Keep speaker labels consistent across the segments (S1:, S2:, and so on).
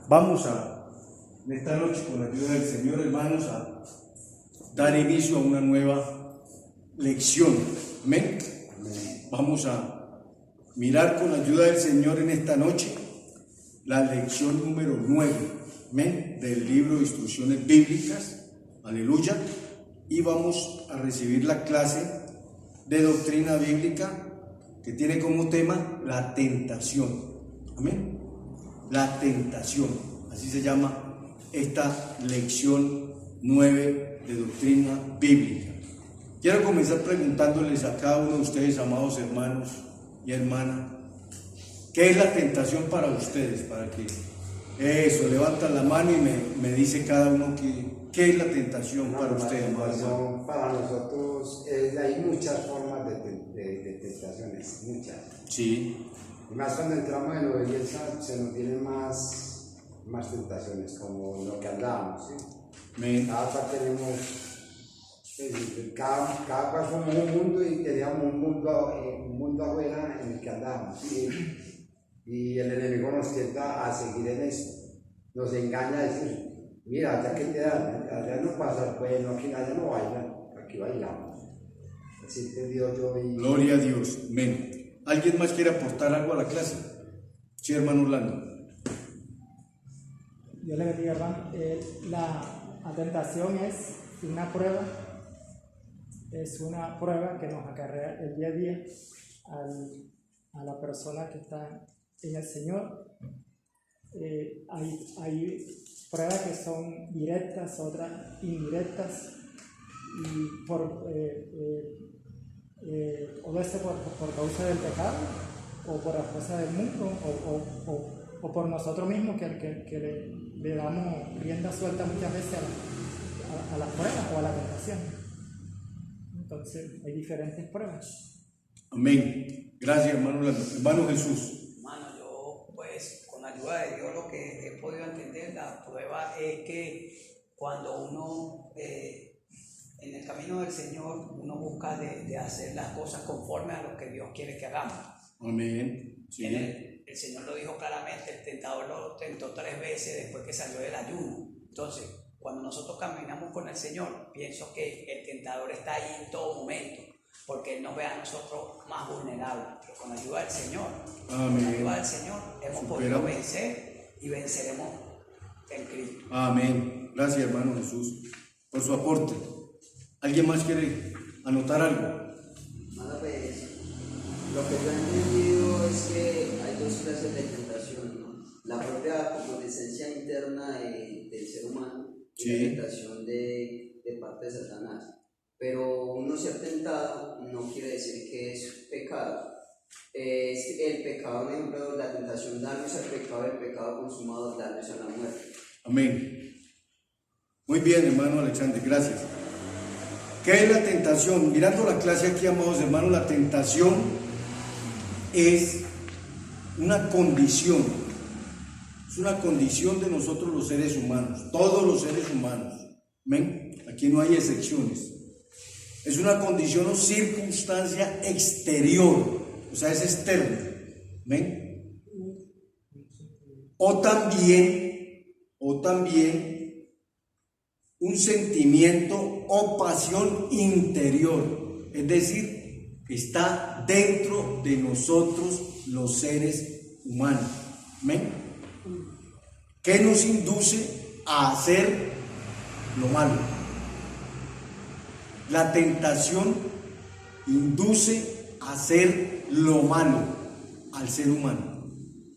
S1: Vamos en esta noche, con la ayuda del Señor, hermanos, a dar inicio a una nueva lección. Amén. Vamos a mirar con la ayuda del Señor en esta noche la lección número 9, amén, del libro de Instrucciones Bíblicas. Aleluya. Y vamos a recibir la clase de doctrina bíblica que tiene como tema la tentación. Amén. La tentación, así se llama esta lección 9 de doctrina bíblica. Quiero comenzar preguntándoles a cada uno de ustedes, amados hermanos y hermanas, ¿qué es la tentación para ustedes? Para que eso, levantan la mano y me dice cada uno qué es la tentación para ustedes, amados hermanos.
S2: Para nosotros hay muchas formas de tentaciones, muchas.
S1: Sí.
S2: Y más cuando entramos en obediencia se nos vienen más tentaciones, como lo que andábamos, ¿sí?
S1: Amén.
S2: Cada cual tenemos, cada cual somos un mundo y teníamos un mundo afuera en el que andábamos, ¿sí? Y el enemigo nos tienta a seguir en eso, nos engaña a decir, mira, allá que te dan, allá no pasa, bueno, aquí allá no bailan, aquí bailamos. Así entendido yo.
S1: Gloria a Dios, amén. ¿Alguien más quiere aportar algo a la clase? Sí, hermano Orlando.
S3: Dios le bendiga, hermano. La tentación es una prueba que nos acarrea el día a día a la persona que está en el Señor. Hay pruebas que son directas, otras indirectas, y o lo hace por causa del pecado, o por la fuerza del mundo, o por nosotros mismos que le damos rienda suelta muchas veces a las pruebas o a la tentación. Entonces hay diferentes pruebas.
S1: Amén. Gracias, hermano Orlando. Hermano Jesús.
S4: Hermano, yo pues con la ayuda de Dios lo que he podido entender, la prueba es que cuando uno en el camino del Señor, uno busca de hacer las cosas conforme a lo que Dios quiere que hagamos.
S1: Amén. Sí.
S4: El Señor lo dijo claramente, el tentador lo tentó 3 veces después que salió del ayuno. Entonces, cuando nosotros caminamos con el Señor, pienso que el tentador está ahí en todo momento, porque Él nos ve a nosotros más vulnerables. Pero con la ayuda del Señor,
S1: Amén.
S4: con la ayuda del Señor, hemos podido vencer y venceremos en Cristo.
S1: Amén. Gracias, hermano Jesús, por su aporte. ¿Alguien más quiere anotar algo?
S5: Hermano, pues, lo que yo he entendido es que hay 2 clases de tentación, ¿no? La propia como esencia interna del ser humano,
S1: Sí.
S5: y la tentación de parte de Satanás. Pero uno ser tentado no quiere decir que es pecado. Es el pecado, por ejemplo, la tentación darnos al pecado, el pecado consumado darnos a la muerte.
S1: Amén. Muy bien, hermano Alexander, gracias. ¿Qué es la tentación? Mirando la clase aquí, amados hermanos, la tentación es una condición. Es una condición de nosotros los seres humanos, todos los seres humanos. ¿Ven? Aquí no hay excepciones. Es una condición o circunstancia exterior, o sea, es externo. ¿Ven? O también un sentimiento o pasión interior, es decir, está dentro de nosotros los seres humanos. ¿Ven? ¿Qué nos induce a hacer lo malo? La tentación induce a hacer lo malo al ser humano.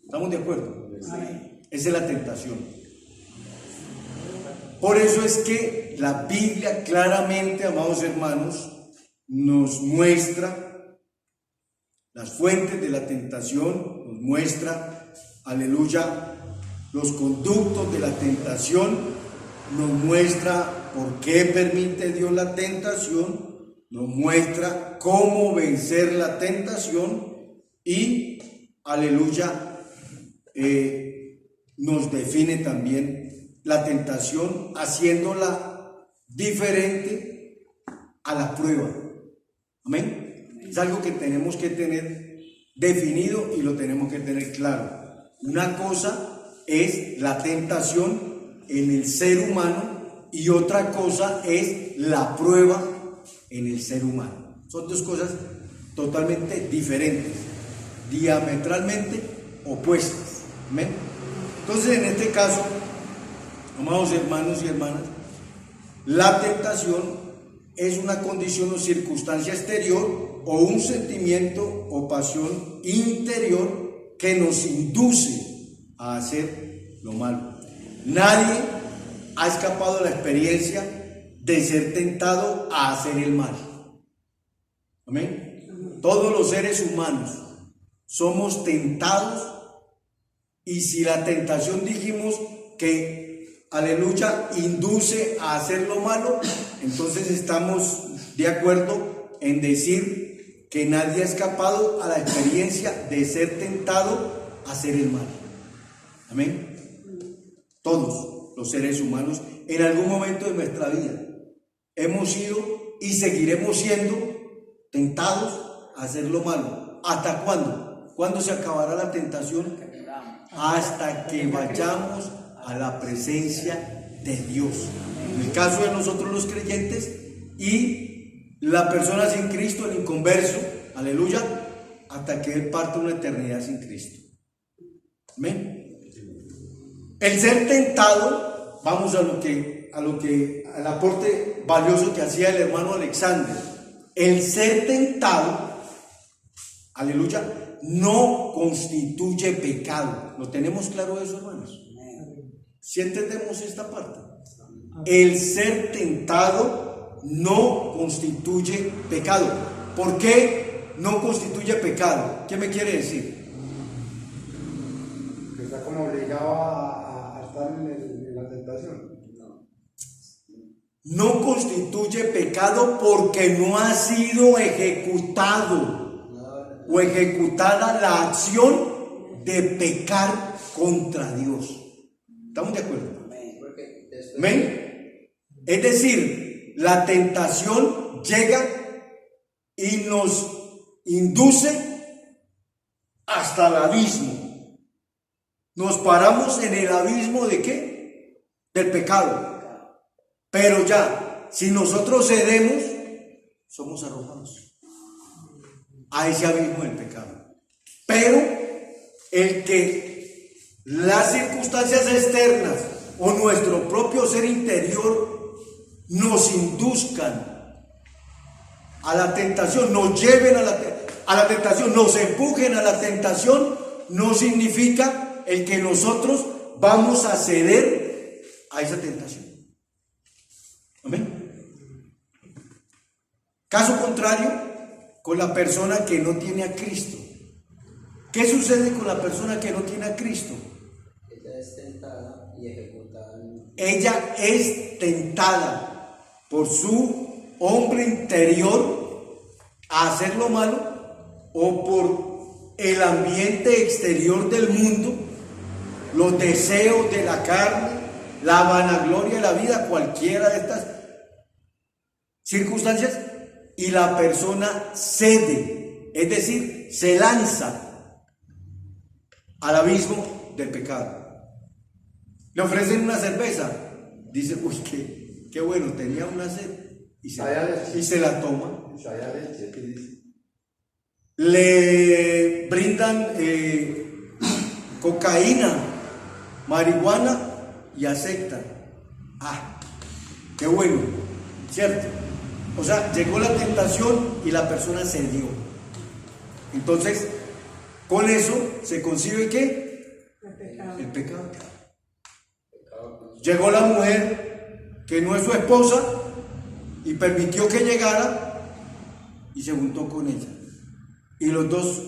S1: ¿Estamos de acuerdo?
S3: Amén.
S1: Esa es la tentación. Por eso es que la Biblia claramente, amados hermanos, nos muestra las fuentes de la tentación, nos muestra, aleluya, los conductos de la tentación, nos muestra por qué permite Dios la tentación, nos muestra cómo vencer la tentación y, aleluya, nos define también la tentación haciéndola diferente a la prueba. Amén. Es algo que tenemos que tener definido y lo tenemos que tener claro. Una cosa es la tentación en el ser humano y otra cosa es la prueba en el ser humano. Son dos cosas totalmente diferentes, diametralmente opuestas. ¿Amén? Entonces, en este caso, amados hermanos y hermanas, la tentación es una condición o circunstancia exterior o un sentimiento o pasión interior que nos induce a hacer lo malo. Nadie ha escapado de la experiencia de ser tentado a hacer el mal. Amén. Todos los seres humanos somos tentados, y si la tentación dijimos que, aleluya, induce a hacer lo malo, entonces estamos de acuerdo en decir que nadie ha escapado a la experiencia de ser tentado a hacer el mal. Amén. Todos los seres humanos en algún momento de nuestra vida hemos sido y seguiremos siendo tentados a hacer lo malo. ¿Hasta cuándo? ¿Cuándo se acabará la tentación? Hasta que vayamos a la presencia de Dios. En el caso de nosotros los creyentes y la persona sin Cristo, el inconverso, aleluya, hasta que él parte una eternidad sin Cristo. Amén. El ser tentado, vamos al aporte valioso que hacía el hermano Alexander. El ser tentado, aleluya, no constituye pecado. ¿Lo tenemos claro eso, hermanos? ¿Sí entendemos esta parte? El ser tentado no constituye pecado. ¿Por qué no constituye pecado? ¿Qué me quiere decir?
S2: Que está como obligado a estar en la tentación.
S1: No constituye pecado porque no ha sido ejecutado o ejecutada la acción de pecar contra Dios. ¿Estamos de acuerdo? ¿Amén? Es decir, la tentación llega y nos induce hasta el abismo. Nos paramos en el abismo ¿de qué? Del pecado. Pero ya, si nosotros cedemos, somos arrojados a ese abismo del pecado. Pero el que las circunstancias externas o nuestro propio ser interior nos induzcan a la tentación, nos lleven a la tentación, nos empujen a la tentación, no significa el que nosotros vamos a ceder a esa tentación. Amén. Caso contrario, con la persona que no tiene a Cristo. ¿Qué sucede con la persona que no tiene a Cristo?
S5: Ella es tentada y ejecutada.
S1: Ella es tentada por su hombre interior a hacer lo malo o por el ambiente exterior del mundo, los deseos de la carne, la vanagloria de la vida, cualquiera de estas circunstancias, y la persona cede, es decir, se lanza al abismo del pecado. Le ofrecen una cerveza, dice, uy, qué bueno, tenía una sed, y se la toma. Le brindan cocaína, marihuana y aceptan. Ah, qué bueno, ¿cierto? O sea, llegó la tentación y la persona cedió. Entonces, con eso se concibe ¿qué? El pecado. Llegó la mujer que no es su esposa y permitió que llegara y se juntó con ella. Y los dos,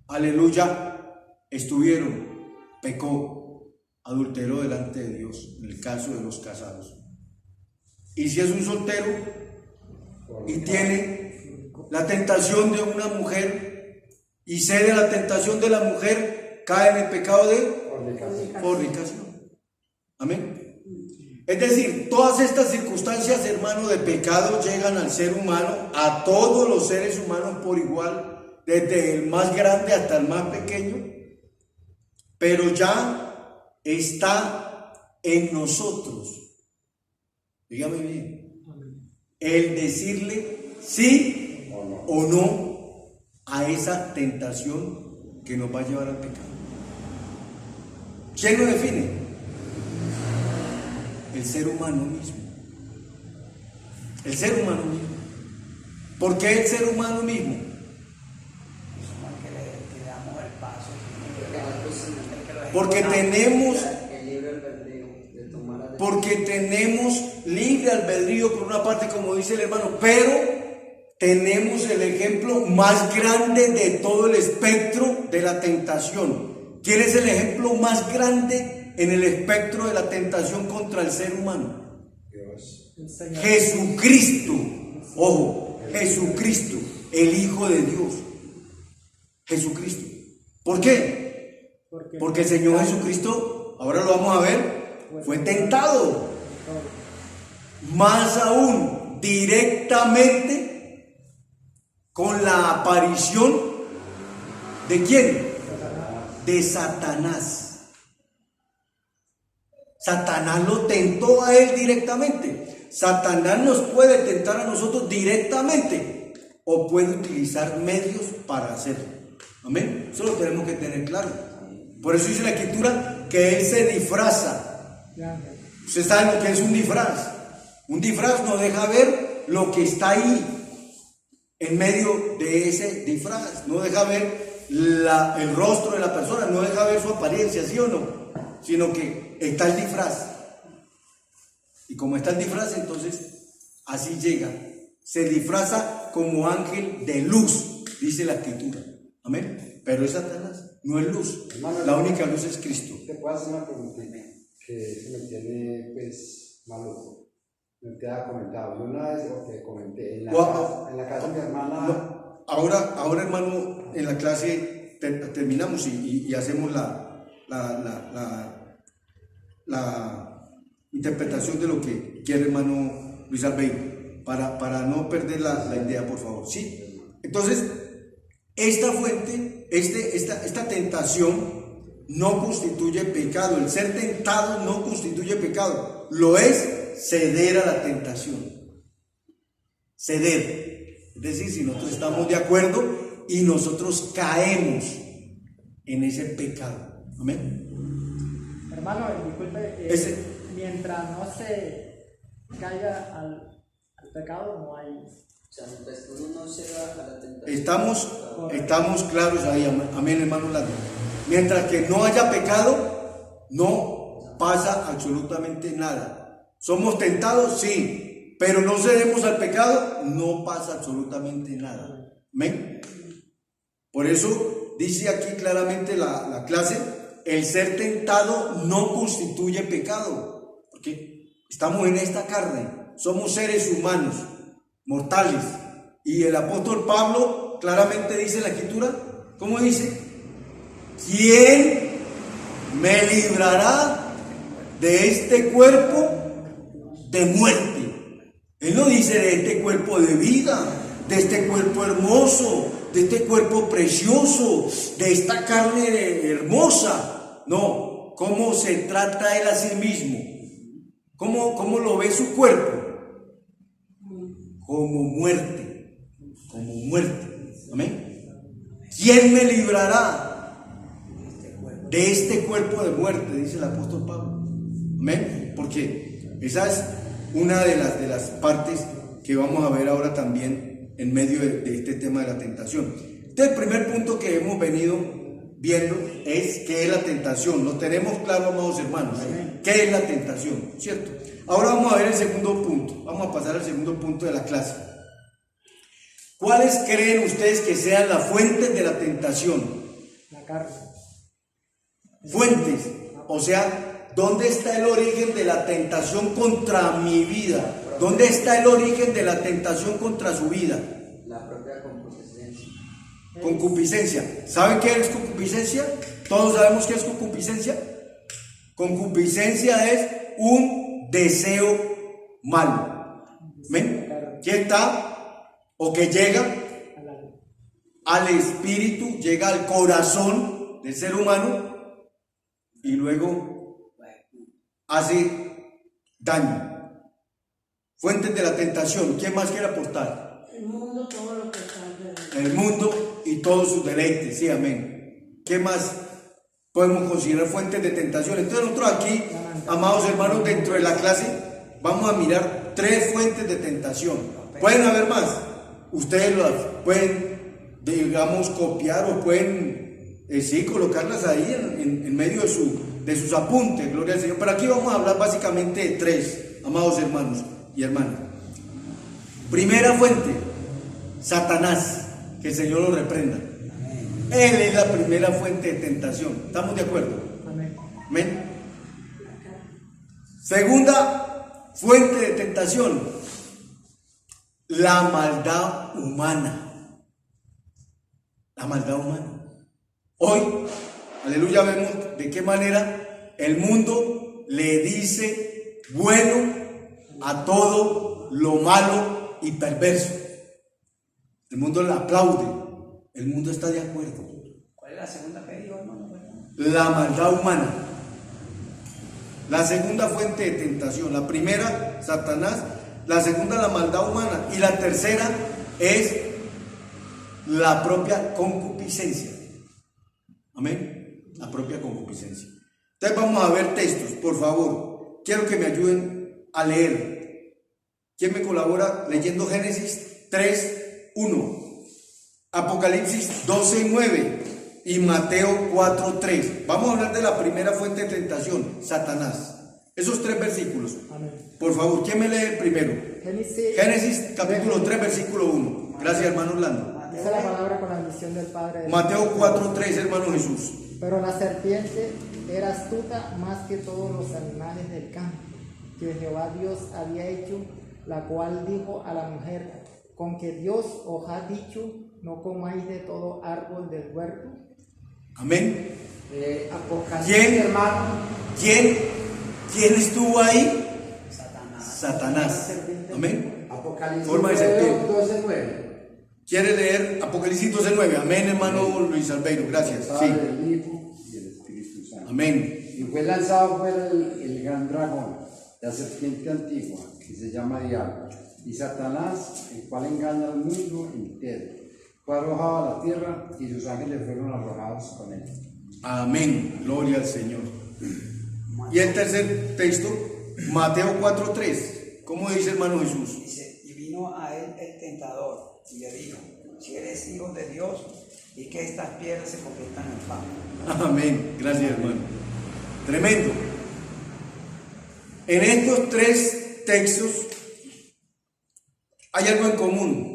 S1: aleluya, pecó, adulteró delante de Dios, en el caso de los casados. Y si es un soltero y tiene la tentación de una mujer y cede a la tentación de la mujer, cae en el pecado de fornicación. Amén. Es decir, todas estas circunstancias, hermano, de pecado llegan al ser humano, a todos los seres humanos por igual, desde el más grande hasta el más pequeño, pero ya está en nosotros. Dígame bien. El decirle sí o no a esa tentación que nos va a llevar al pecado. ¿Quién lo define? El ser humano mismo. El ser humano mismo. ¿Por qué el ser humano mismo?
S4: Que le damos el paso.
S1: Porque tenemos,
S5: el libre albedrío de tomar la decisión.
S1: porque tenemos libre albedrío por una parte, como dice el hermano, pero tenemos el ejemplo más grande de todo el espectro de la tentación. ¿Quién es el ejemplo más grande en el espectro de la tentación contra el ser humano?
S2: Dios.
S3: El Señor.
S1: Jesucristo. Ojo, Jesucristo, el Hijo de Dios. Jesucristo. ¿Por qué? Porque el Señor Jesucristo, ahora lo vamos a ver, fue tentado. Más aún, directamente con la aparición ¿de quién? De Satanás. Satanás lo tentó a él directamente. Satanás nos puede tentar a nosotros directamente o puede utilizar medios para hacerlo. Amén. Eso lo tenemos que tener claro. Por eso dice la Escritura que él se disfraza. Usted sabe lo que es un disfraz. Un disfraz nos deja ver lo que está ahí en medio de ese disfraz. No deja ver el rostro de la persona, no deja ver su apariencia, ¿sí o no? Sino que está el disfraz. Y como está el disfraz, entonces así llega. Se disfraza como ángel de luz, dice la Escritura. Amén. Pero es Satanás, no es luz.
S2: Hermano,
S1: la única luz es Cristo.
S2: Te puedo hacer una pregunta que se me tiene pues maluco. No te había comentado. Yo una vez te comenté en la casa de mi hermana.
S1: No, ahora hermano, en la clase terminamos y hacemos la interpretación de lo que quiere hermano Luis Albeiro, para no perder la idea, por favor. ¿Sí? Entonces, esta fuente, esta tentación no constituye pecado. El ser tentado no constituye pecado. Lo es ceder a la tentación. Ceder. Es decir, si nosotros estamos de acuerdo y nosotros caemos en ese pecado. Amén.
S3: Hermano, disculpe, mientras no se caiga al pecado, no hay.
S5: O sea, mientras uno no se va a la tentación.
S1: Estamos claros ahí, amén, hermano Lando. Mientras que no haya pecado, no pasa absolutamente nada. ¿Somos tentados? Sí, pero no cedemos al pecado, no pasa absolutamente nada. Amén. Por eso dice aquí claramente la clase, el ser tentado no constituye pecado, porque estamos en esta carne, somos seres humanos, mortales, y el apóstol Pablo claramente dice en la Escritura, ¿cómo dice? ¿Quién me librará de este cuerpo de muerte? Él no dice de este cuerpo de vida, de este cuerpo hermoso, de este cuerpo precioso, de esta carne hermosa. No, ¿cómo se trata él a sí mismo? ¿Cómo lo ve su cuerpo? Como muerte, como muerte. Amén. ¿Quién me librará de este cuerpo de muerte? Dice el apóstol Pablo. Amén. Porque esa es una de las partes que vamos a ver ahora también en medio de este tema de la tentación. Entonces, el primer punto que hemos venido viendo es qué es la tentación. Lo tenemos claro, amados hermanos. ¿Qué es la tentación? ¿Cierto? Ahora vamos a ver el segundo punto. Vamos a pasar al segundo punto de la clase. ¿Cuáles creen ustedes que sean las fuentes de la tentación?
S3: La carne.
S1: Fuentes. O sea, ¿dónde está el origen de la tentación contra mi vida? ¿Dónde está el origen de la tentación contra su vida?
S5: La propia concupiscencia.
S1: Concupiscencia. ¿Saben qué es concupiscencia? ¿Todos sabemos qué es concupiscencia? Concupiscencia es un deseo malo. ¿Ven? ¿Quién está o que llega al espíritu, llega al corazón del ser humano? y luego hace daño. Fuentes de la tentación. ¿Quién más quiere aportar?
S6: El mundo, todo lo que está alrededor.
S1: El mundo y todos sus deleites. Sí, amén. ¿Qué más podemos considerar fuentes de tentación? Entonces nosotros aquí, amados hermanos, dentro de la clase vamos a mirar 3 fuentes de tentación. ¿Pueden haber más? Ustedes las pueden, digamos, copiar o pueden, sí, colocarlas ahí en medio de sus apuntes, gloria al Señor. Pero aquí vamos a hablar básicamente de 3, amados hermanos y hermanas. Primera fuente, Satanás, que el Señor lo reprenda. Él es la primera fuente de tentación. ¿Estamos de acuerdo?
S3: Amén.
S1: Amén. Segunda fuente de tentación, la maldad humana. La maldad humana. Hoy, aleluya, vemos de qué manera el mundo le dice bueno a todo lo malo y perverso. El mundo le aplaude. El mundo está de acuerdo.
S4: ¿Cuál es la segunda que dijo, hermano?
S1: La maldad humana. La segunda fuente de tentación. La primera, Satanás. La segunda, la maldad humana. Y la tercera es la propia concupiscencia. Amén. La propia concupiscencia. Entonces vamos a ver textos, por favor. Quiero que me ayuden a leer. ¿Quién me colabora leyendo Génesis 3:1? Apocalipsis 12:9 y Mateo 4:3. Vamos a hablar de la primera fuente de tentación, Satanás. Esos 3 versículos.
S3: Amén.
S1: Por favor, ¿quién me lee el primero?
S3: Génesis
S1: capítulo 3, versículo 1. Gracias, hermano Orlando.
S3: Dice la palabra con la bendición del Padre.
S1: Mateo 4:3, hermano Jesús.
S3: Pero la serpiente era astuta más que todos los animales del campo que Jehová Dios había hecho, la cual dijo a la mujer: con que Dios os ha dicho, no comáis de todo árbol del huerto.
S1: Amén.
S2: Apocalipsis,
S1: ¿Quién?
S2: hermano.
S1: ¿Quién estuvo ahí?
S4: Satanás.
S1: Satanás. Amén.
S2: Apocalipsis
S1: Forma de serpiente.
S2: 12:9.
S1: ¿Quiere leer Apocalipsis 12:9? Amén, hermano Luis Albeiro. Gracias. Sí.
S2: El Hijo y el Espíritu Santo.
S1: Amén.
S2: Y fue lanzado fuera el gran dragón, la serpiente antigua, que se llama Diablo, y Satanás, el cual engaña al mundo entero. Fue arrojado a la tierra y sus ángeles fueron arrojados con él.
S1: Amén. Gloria al Señor. Y el tercer texto, Mateo 4:3. ¿Cómo dice, hermano Jesús?
S4: Dice, y vino a él el tentador y le dijo: si eres hijo de Dios, y que estas piedras se conviertan en pan.
S1: Amén. Gracias, hermano. Tremendo. En estos 3 textos hay algo en común.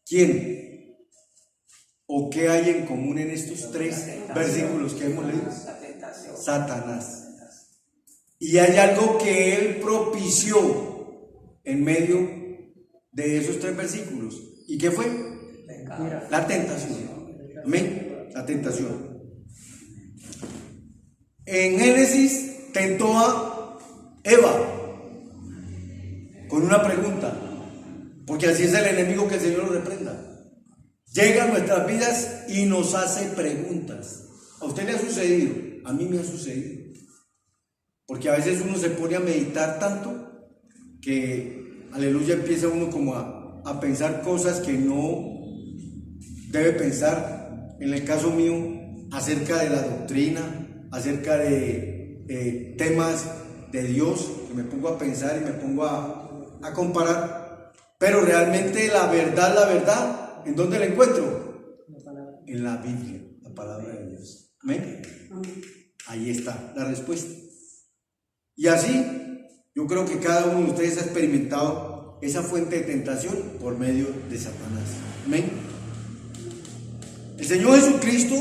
S1: ¿Quién o qué hay en común en estos 3 versículos que hemos leído?
S4: La tentación.
S1: Satanás. Y hay algo que él propició en medio de esos 3 versículos. ¿Y qué fue? La tentación. Amén. La tentación. En Génesis tentó a Eva con una pregunta, porque así es el enemigo, que el Señor lo reprenda. Llega a nuestras vidas y nos hace preguntas. ¿A usted le ha sucedido? A mí me ha sucedido. Porque a veces uno se pone a meditar tanto que, aleluya, empieza uno como a pensar cosas que no debe pensar. En el caso mío, acerca de la doctrina, acerca de temas de Dios, que me pongo a pensar y me pongo a comparar. Pero realmente la verdad, ¿en dónde la encuentro? En la Biblia, la palabra de Dios. ¿Amén? Ahí está la respuesta. Y así, yo creo que cada uno de ustedes ha experimentado esa fuente de tentación por medio de Satanás. Amén. El Señor Jesucristo,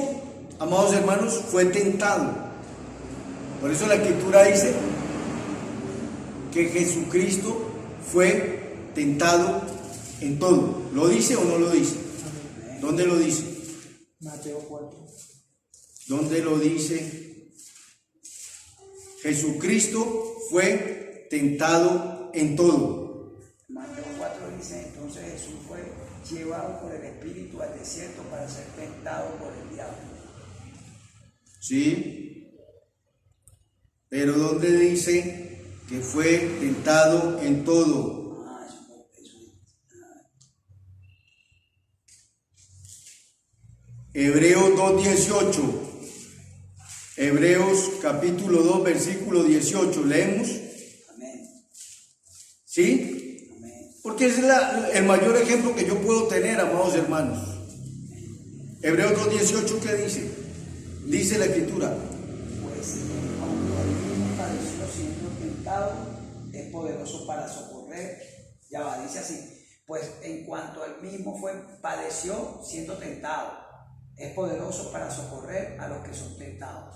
S1: amados hermanos, fue tentado. Por eso la Escritura dice que Jesucristo fue tentado en todo. ¿Lo dice o no lo dice? ¿Dónde lo dice?
S3: Mateo 4.
S1: ¿Dónde lo dice? Jesucristo fue tentado en todo.
S4: Mateo 4 dice: entonces Jesús fue llevado por el Espíritu al desierto para ser tentado por el diablo.
S1: ¿Sí? Pero ¿dónde dice que fue tentado en todo? Hebreos 2:18. Hebreos capítulo 2, versículo 18. ¿Leemos?
S4: Amén.
S1: ¿Sí?
S4: Amén.
S1: Porque es el mayor ejemplo que yo puedo tener, amados hermanos. Hebreos 2:18, ¿qué dice? Dice la escritura.
S4: Pues aunque él mismo padeció siendo tentado, es poderoso para socorrer. Ya va, dice así. Pues en cuanto él mismo padeció siendo tentado, es poderoso para socorrer a los que son tentados.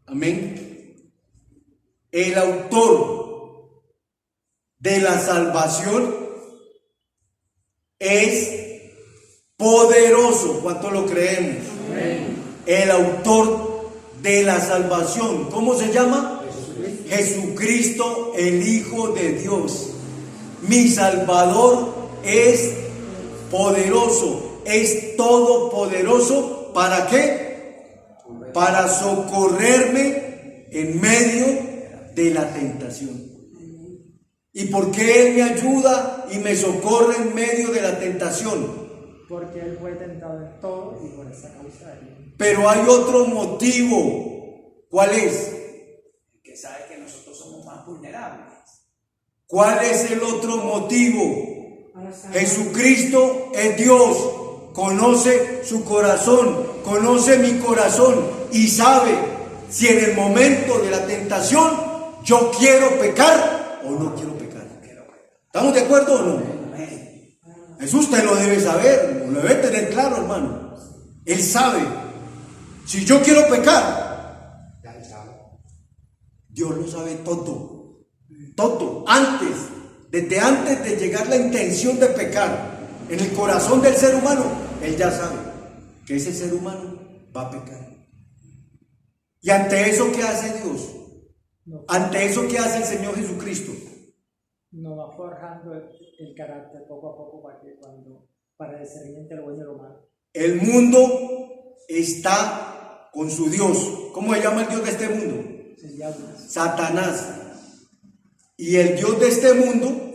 S1: Amén. El autor de la salvación es poderoso. ¿Cuánto lo creemos? Amén. El autor de la salvación, ¿cómo se llama? Jesucristo, el Hijo de Dios. Mi Salvador es poderoso, es todopoderoso. ¿Para qué? Para socorrerme en medio de la tentación. ¿Y por qué Él me ayuda y me socorre en medio de la tentación?
S3: Porque Él fue tentado en todo y por esa causa Él.
S1: Pero hay otro motivo. ¿Cuál es?
S4: Que sabe que nosotros somos más vulnerables.
S1: ¿Cuál es el otro motivo? Jesucristo es Dios, conoce su corazón, conoce mi corazón y sabe si en el momento de la tentación yo quiero pecar o no quiero pecar. ¿Estamos de acuerdo o no? Eso usted lo debe saber, lo debe tener claro, hermano. Él sabe. Si yo quiero pecar, Dios lo sabe todo. Todo. Desde antes de llegar la intención de pecar en el corazón del ser humano, Él ya sabe que ese ser humano va a pecar. Y ante eso, ¿qué hace Dios?
S3: No.
S1: Ante eso, ¿qué hace el Señor Jesucristo?
S3: Nos va forjando el carácter poco a poco para discernir entre lo bueno y lo malo.
S1: El mundo está con su Dios. ¿Cómo se llama el Dios de este mundo?
S3: El diablo
S1: Satanás. Y el Dios de este mundo,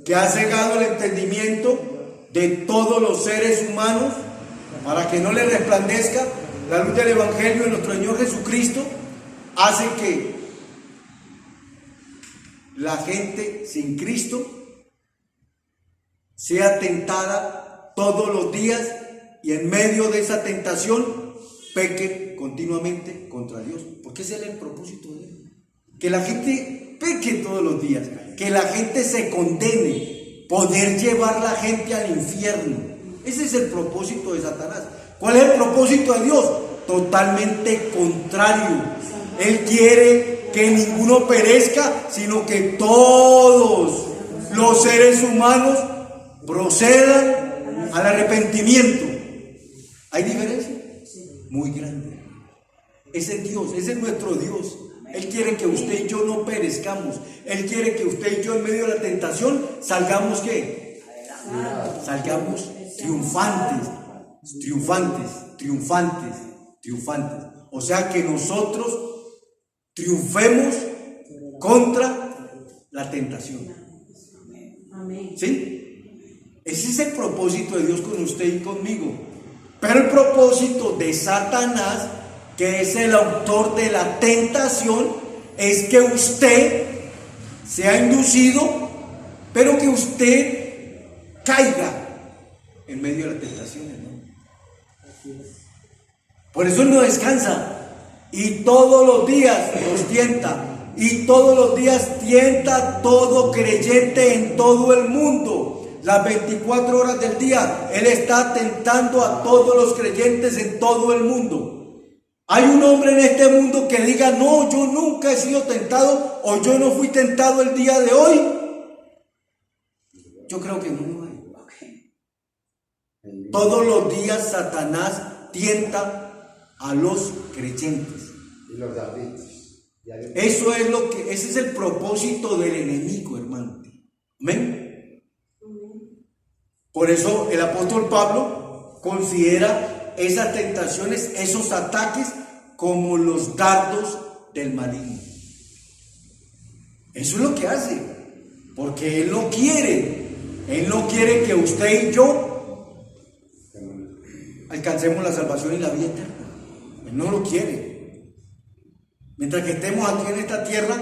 S1: que ha cegado el entendimiento de todos los seres humanos para que no le resplandezca la luz del Evangelio de nuestro Señor Jesucristo, hace que la gente sin Cristo sea tentada todos los días y en medio de esa tentación peque continuamente contra Dios, porque ese es el propósito de Él, que la gente peque todos los días, que la gente se condene, poder llevar la gente al infierno. Ese es el propósito de Satanás. ¿Cuál es el propósito de Dios? Totalmente contrario. Él quiere que ninguno perezca, sino que todos los seres humanos procedan al arrepentimiento. ¿Hay diferencia? Muy grande. Ese es Dios, ese es nuestro Dios. Él quiere que usted y yo no perezcamos. Él quiere que usted y yo en medio de la tentación salgamos ¿qué? Salgamos triunfantes, triunfantes, triunfantes, triunfantes. O sea que nosotros triunfemos contra la tentación.
S6: Amén.
S1: ¿Sí? Ese es el propósito de Dios con usted y conmigo. Pero el propósito de Satanás, que es el autor de la tentación, es que usted sea inducido, pero que usted caiga en medio de las tentaciones, ¿no? Por eso Él no descansa y todos los días nos tienta, y todos los días tienta a todo creyente en todo el mundo. Las 24 horas del día Él está tentando a todos los creyentes en todo el mundo. ¿Hay un hombre en este mundo que diga, no, yo nunca he sido tentado o yo no fui tentado el día de hoy? Yo creo que no hay. Todos los días Satanás tienta a los creyentes.
S2: Y los árbitros.
S1: Ese es el propósito del enemigo, hermano. Amén. Por eso el apóstol Pablo considera esas tentaciones, esos ataques, como los dardos del maligno. Eso es lo que hace, porque Él no quiere que usted y yo alcancemos la salvación y la vida eterna. Él no lo quiere. Mientras que estemos aquí en esta tierra,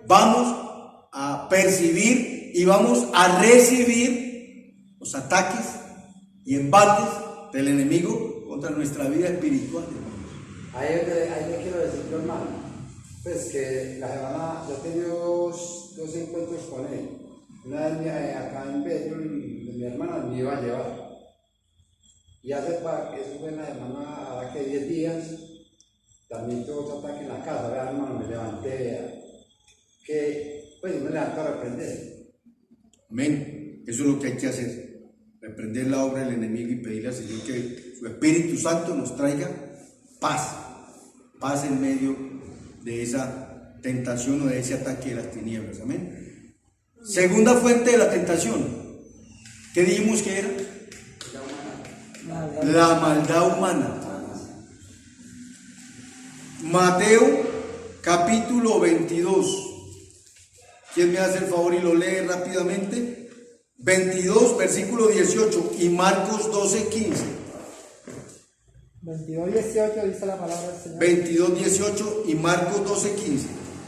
S1: vamos a percibir y vamos a recibir los ataques y embates del enemigo contra nuestra vida espiritual.
S2: Ahí le quiero decir, hermano, pues que la semana yo he tenido dos encuentros con él. Una vez acá en Bello, mi hermana me iba a llevar. Y eso fue en la semana, ahora que 10 días, también tuvo otro ataque en la casa. Vea, hermano, me levanté, pues me levanto a reprender.
S1: Amén. Eso es lo que hay que hacer. Reprender la obra del enemigo y pedirle al Señor que su Espíritu Santo nos traiga paz. Paz en medio de esa tentación o de ese ataque de las tinieblas. Amén. Segunda fuente de la tentación. ¿Qué dijimos que era? La maldad humana. Mateo capítulo 22. ¿Quién me hace el favor y lo lee rápidamente? 22, versículo 18 y Marcos 12, 15.
S3: 22, 18 dice la palabra del Señor.
S1: 22, 18 y Marcos 12, 15.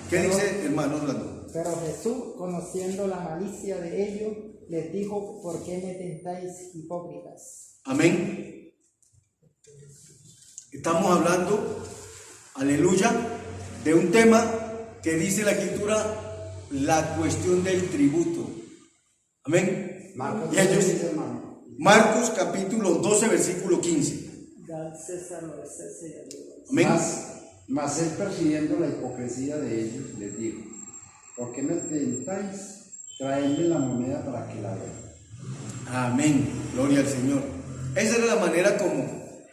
S1: ¿Qué dice, hermano Orlando?
S3: Pero Jesús, conociendo la malicia de ellos, les dijo: ¿por qué me tentáis, hipócritas?
S1: Amén. Estamos hablando, aleluya, de un tema que dice la Escritura, la cuestión del tributo. Amén.
S2: Marcos,
S1: Y ellos,
S2: dice, hermano.
S1: Marcos capítulo 12, versículo 15.
S3: Da al César lo de César y a Dios.
S1: Amén.
S2: Mas él, percibiendo la hipocresía de ellos, les dijo: ¿por qué me tentáis? Traedme la moneda para que la vea.
S1: Amén. Gloria al Señor. Esa era la manera como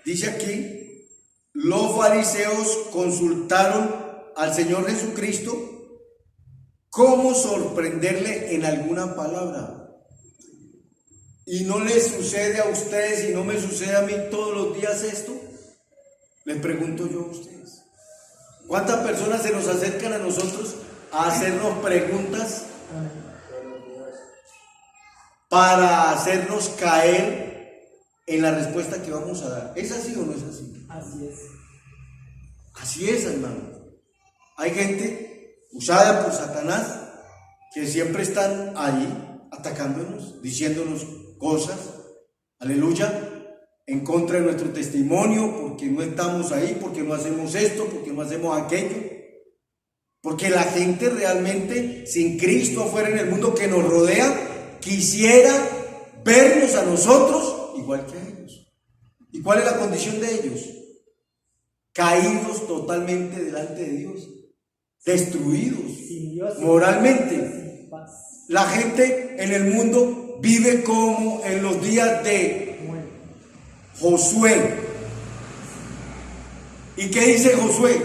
S1: dice aquí, los fariseos consultaron al Señor Jesucristo cómo sorprenderle en alguna palabra. Y no les sucede a ustedes y no me sucede a mí todos los días esto. Les pregunto yo a ustedes, ¿cuántas personas se nos acercan a nosotros a hacernos preguntas para hacernos caer en la respuesta que vamos a dar? ¿Es así o no es así?
S3: Así es.
S1: Así es, hermano. Hay gente usada por Satanás que siempre están ahí atacándonos, diciéndonos cosas, aleluya, en contra de nuestro testimonio, porque no estamos ahí, porque no hacemos esto, porque no hacemos aquello, porque la gente realmente sin Cristo afuera en el mundo que nos rodea quisiera vernos a nosotros igual que a ellos. ¿Y cuál es la condición de ellos? Caídos totalmente delante de Dios, destruidos
S3: Sin Dios,
S1: moralmente.
S3: sin paz.
S1: La gente en el mundo vive como en los días de
S3: Bueno,
S1: Josué. ¿Y qué dice Josué?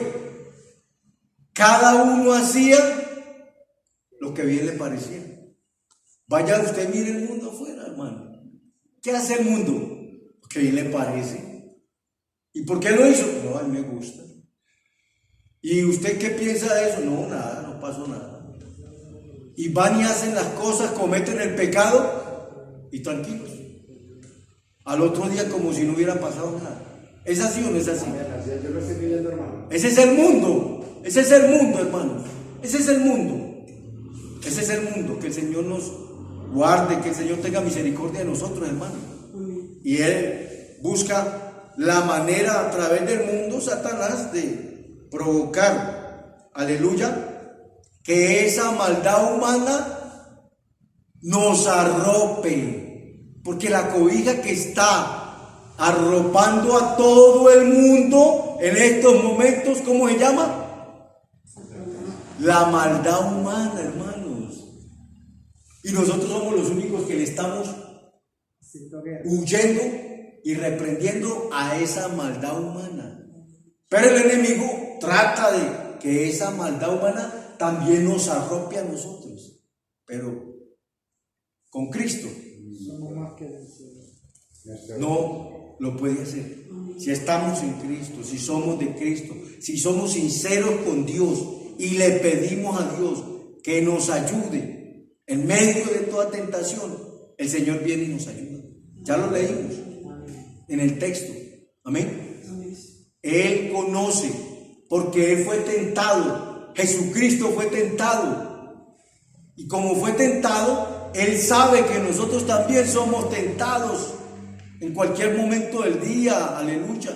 S1: Cada uno hacía lo que bien le parecía. Vaya usted, mire el mundo afuera, hermano. ¿Qué hace el mundo? Lo que bien le parece. ¿Y por qué lo hizo? No, a mí me gusta. ¿Y usted qué piensa de eso? No, nada, no pasó nada. Y van y hacen las cosas, cometen el pecado y tranquilos. Al otro día como si no hubiera pasado nada. ¿Es así o no es así?
S2: Así es, yo lo estoy viviendo, hermano.
S1: Ese es el mundo. Ese es el mundo, hermanos. Ese es el mundo. Ese es el mundo. Que el Señor nos guarde, que el Señor tenga misericordia de nosotros, hermanos. Y Él busca la manera a través del mundo, Satanás, de provocar, aleluya, que esa maldad humana nos arrope, porque la cobija que está arropando a todo el mundo en estos momentos, ¿cómo se llama? La maldad humana, hermanos. Y nosotros somos los únicos que le estamos huyendo y reprendiendo a esa maldad humana. Pero el enemigo trata de que esa maldad humana también nos arrope a nosotros, pero con Cristo
S3: somos más que vencedores.
S1: no lo puede hacer. Si estamos en Cristo, si somos de Cristo, si somos sinceros con Dios y le pedimos a Dios que nos ayude en medio de toda tentación, el Señor viene y nos ayuda. Ya lo leímos en el texto. Amén. Él conoce, porque Él fue tentado. Jesucristo fue tentado. Y como fue tentado, Él sabe que nosotros también somos tentados en cualquier momento del día. Aleluya.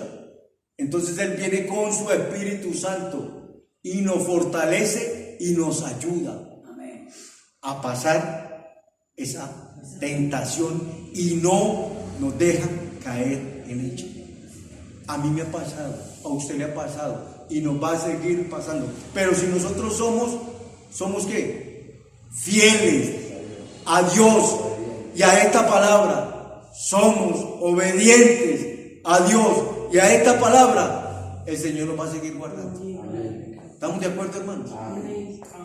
S1: Entonces Él viene con su Espíritu Santo y nos fortalece y nos ayuda a pasar esa tentación y no nos deja caer en ella. A mí me ha pasado, a usted le ha pasado y nos va a seguir pasando. Pero si nosotros somos ¿qué? Fieles a Dios y a esta palabra, somos obedientes a Dios y a esta palabra, el Señor nos va a seguir guardando. ¿Estamos de acuerdo, hermanos?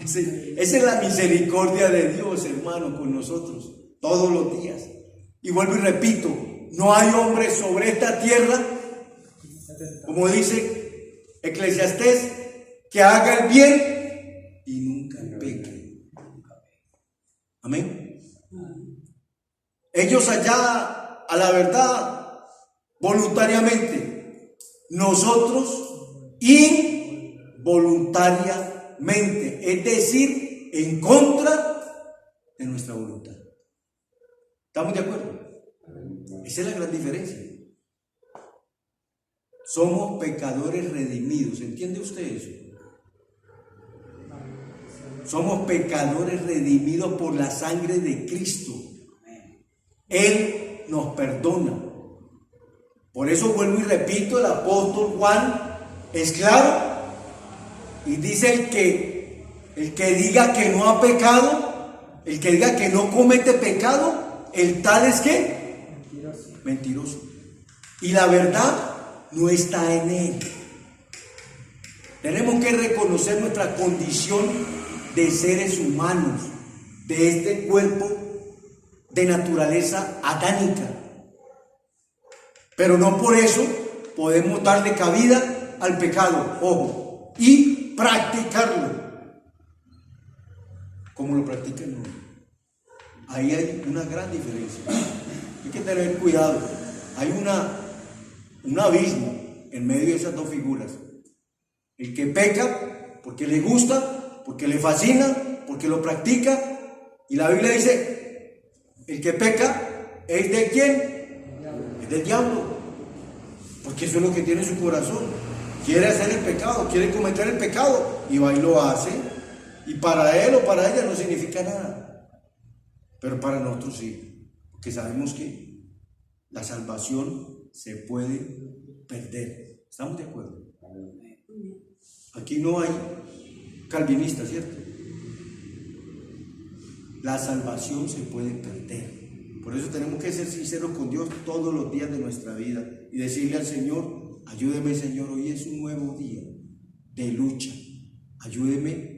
S1: Esa es la misericordia de Dios, hermano, con nosotros todos los días. Y vuelvo y repito, no hay hombre sobre esta tierra, como dice Eclesiastés, que haga el bien y nunca peque. Amén. Ellos allá, a la verdad, voluntariamente. Nosotros involuntariamente, es decir, en contra de nuestra voluntad. ¿Estamos de acuerdo? Esa es la gran diferencia. Somos pecadores redimidos. ¿Entiende usted eso? Somos pecadores redimidos por la sangre de Cristo. Él nos perdona. Por eso vuelvo y repito, el apóstol Juan es claro y dice el que diga que no ha pecado, el que diga que no comete pecado, el tal es ¿qué? Mentiroso. Y la verdad no está en él. Tenemos que reconocer nuestra condición de seres humanos, de este cuerpo de naturaleza adánica. Pero no por eso podemos darle cabida al pecado, ojo, y practicarlo como lo practican el mundo. Ahí hay una gran diferencia. Hay que tener cuidado. Hay un abismo en medio de esas dos figuras. El que peca porque le gusta, porque le fascina, porque lo practica. Y la Biblia dice, el que peca es ¿de quién? Es del diablo. Porque eso es lo que tiene en su corazón. Quiere hacer el pecado, quiere cometer el pecado y va y lo hace. Y para él o para ella no significa nada. Pero para nosotros sí. Porque sabemos que la salvación se puede perder. ¿Estamos de acuerdo? Aquí no hay calvinistas, ¿cierto? La salvación se puede perder. Por eso tenemos que ser sinceros con Dios todos los días de nuestra vida y decirle al Señor, ayúdeme, Señor, hoy es un nuevo día de lucha. Ayúdeme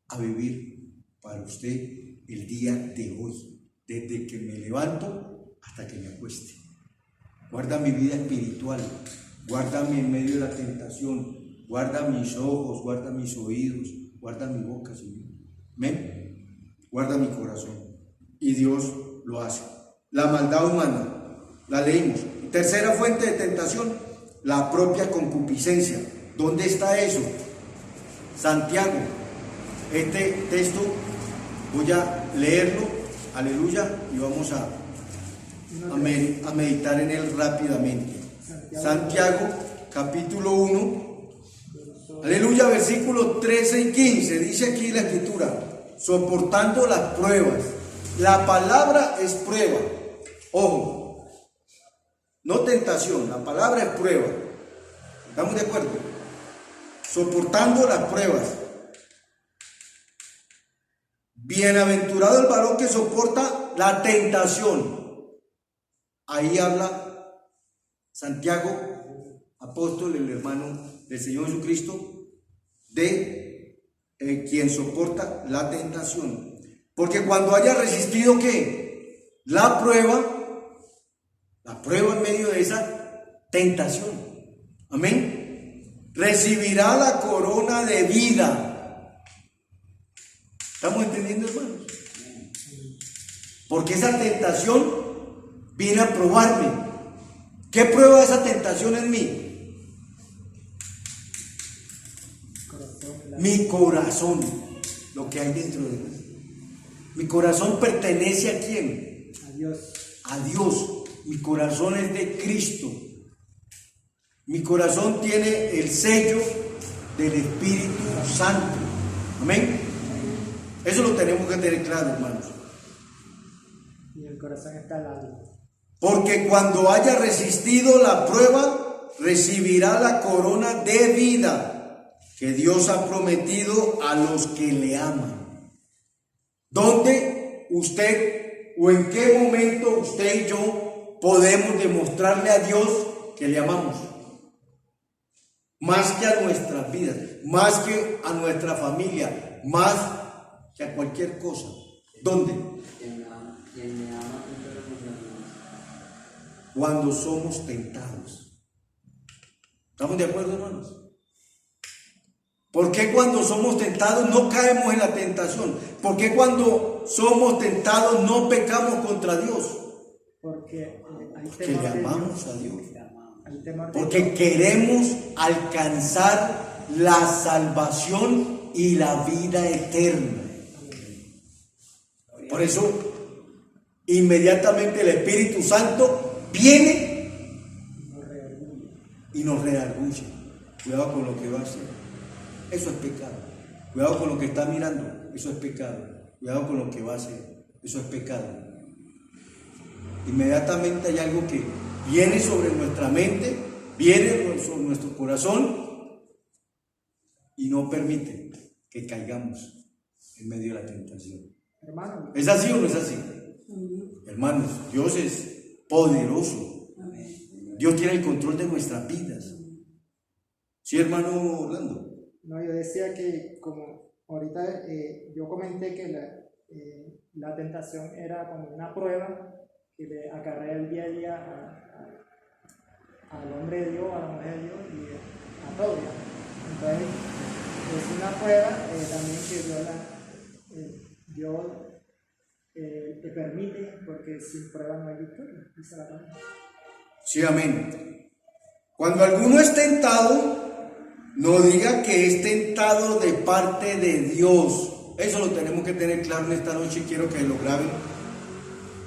S1: a vivir para usted el día de hoy, desde que me levanto hasta que me acueste. Guarda mi vida espiritual, guárdame en medio de la tentación, guarda mis ojos, guarda mis oídos, guarda mi boca, Señor. ¿Amén? Guarda mi corazón. Y Dios lo hace. La maldad humana, la leímos. Tercera fuente de tentación, la propia concupiscencia. ¿Dónde está eso? Santiago. Este texto voy a leerlo, aleluya, y vamos a meditar en él rápidamente. Santiago, capítulo 1, aleluya, versículos 13 y 15, dice aquí la escritura, soportando las pruebas. La palabra es prueba, ojo, no tentación, la palabra es prueba. ¿Estamos de acuerdo? Soportando las pruebas. Bienaventurado el varón que soporta la tentación. Ahí habla Santiago, apóstol, el hermano del Señor Jesucristo, de quien soporta la tentación. Porque cuando haya resistido ¿qué? La prueba, La prueba en medio de esa tentación. Amén. Recibirá la corona de vida. ¿Estamos entendiendo, hermanos? Porque esa tentación viene a probarme. ¿Qué prueba esa tentación en mí? Mi corazón, lo que hay dentro de mí. Mi corazón pertenece ¿a quién?
S3: A Dios.
S1: A Dios. Mi corazón es de Cristo. Mi corazón tiene el sello del Espíritu Santo. Amén. Eso lo tenemos que tener claro, hermanos.
S3: Y el corazón está al lado.
S1: Porque cuando haya resistido la prueba, recibirá la corona de vida que Dios ha prometido a los que le aman. ¿Dónde usted o en qué momento usted y yo podemos demostrarle a Dios que le amamos? Más que a nuestras vidas, más que a nuestra familia, más que a cualquier cosa. ¿Dónde?
S5: Quien me ama,
S1: Cuando somos tentados. ¿Estamos de acuerdo, hermanos? ¿Por qué cuando somos tentados no caemos en la tentación? ¿Por qué cuando somos tentados no pecamos contra Dios?
S3: Porque hay
S1: Porque
S3: temor
S1: le
S3: de
S1: amamos
S3: Dios.
S1: a Dios.
S3: Hay temor de
S1: Porque
S3: Dios.
S1: queremos alcanzar la salvación y la vida eterna. Por eso, inmediatamente el Espíritu Santo viene y nos redarguye. Cuidado con lo que va a hacer. Eso es pecado. Cuidado con lo que está mirando. Eso es pecado. Cuidado con lo que va a hacer. Eso es pecado. Inmediatamente hay algo que viene sobre nuestra mente, viene sobre nuestro corazón y no permite que caigamos en medio de la tentación.
S3: Hermano,
S1: ¿Es así o no es así? Hermanos, Dios es poderoso. Dios tiene el control de nuestras vidas. ¿Sí, hermano Orlando?
S3: no, yo decía que como ahorita yo comenté que la tentación era como una prueba que le acarrea el día a día al hombre de Dios, a la mujer de Dios y a todos. Entonces, es una prueba también que Dios te permite, porque sin prueba no hay victoria, dice la palabra.
S1: Sí, amén. Cuando alguno es tentado, no diga que es tentado de parte de Dios. Eso lo tenemos que tener claro en esta noche y quiero que lo graben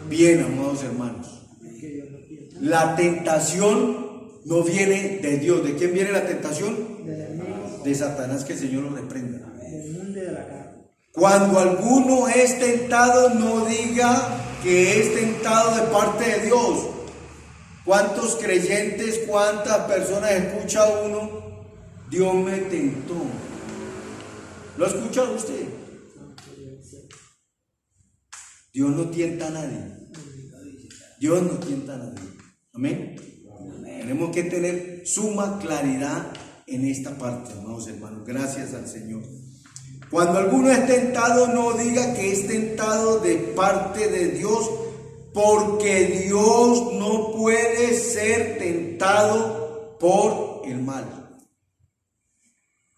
S1: bien, amados hermanos.
S3: Que Dios no tiene.
S1: La tentación no viene de Dios. ¿De quién viene la tentación?
S3: Del enemigo,
S1: De Satanás, que el Señor lo reprenda.
S3: del mundo y de la carne.
S1: Cuando alguno es tentado, no diga que es tentado de parte de Dios. ¿Cuántos creyentes, cuántas personas escucha uno? Dios me tentó. ¿Lo ha escuchado usted? Dios no tienta a nadie. Dios no tienta a nadie. Amén. Tenemos que tener suma claridad en esta parte, amados hermanos. Gracias al Señor. Cuando alguno es tentado, no diga que es tentado de parte de Dios, porque Dios no puede ser tentado por el mal.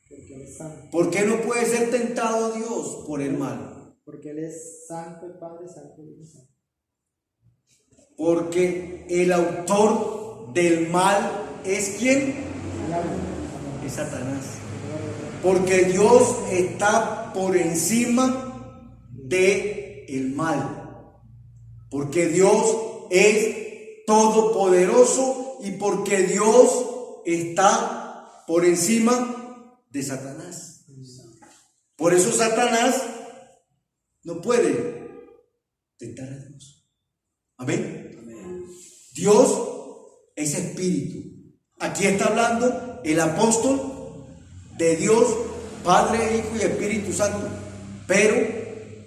S3: Porque Él es santo.
S1: ¿Por qué no puede ser tentado Dios por el mal?
S3: Porque Él es santo el Padre, santo el Hijo, santo.
S1: Porque el autor del mal es ¿quién? Es Satanás. Porque Dios está por encima del mal. Porque Dios es todopoderoso y porque Dios está por encima de Satanás. Por eso Satanás no puede tentar a Dios. Amén. Dios es espíritu. Aquí está hablando el apóstol de Dios, Padre, Hijo y Espíritu Santo. Pero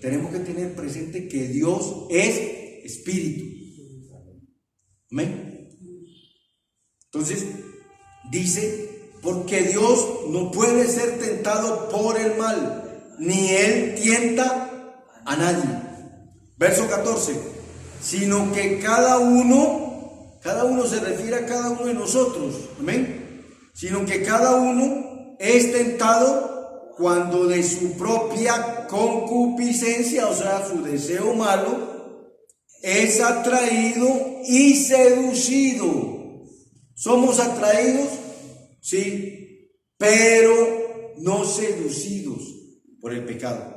S1: tenemos que tener presente que Dios es espíritu. Amén. Entonces, dice, porque Dios no puede ser tentado por el mal, ni Él tienta a nadie. Verso 14, sino que cada uno Cada uno se refiere a cada uno de nosotros, amén, sino que cada uno es tentado cuando de su propia concupiscencia, o sea, su deseo malo, es atraído y seducido. ¿Somos atraídos? Sí, pero no seducidos por el pecado.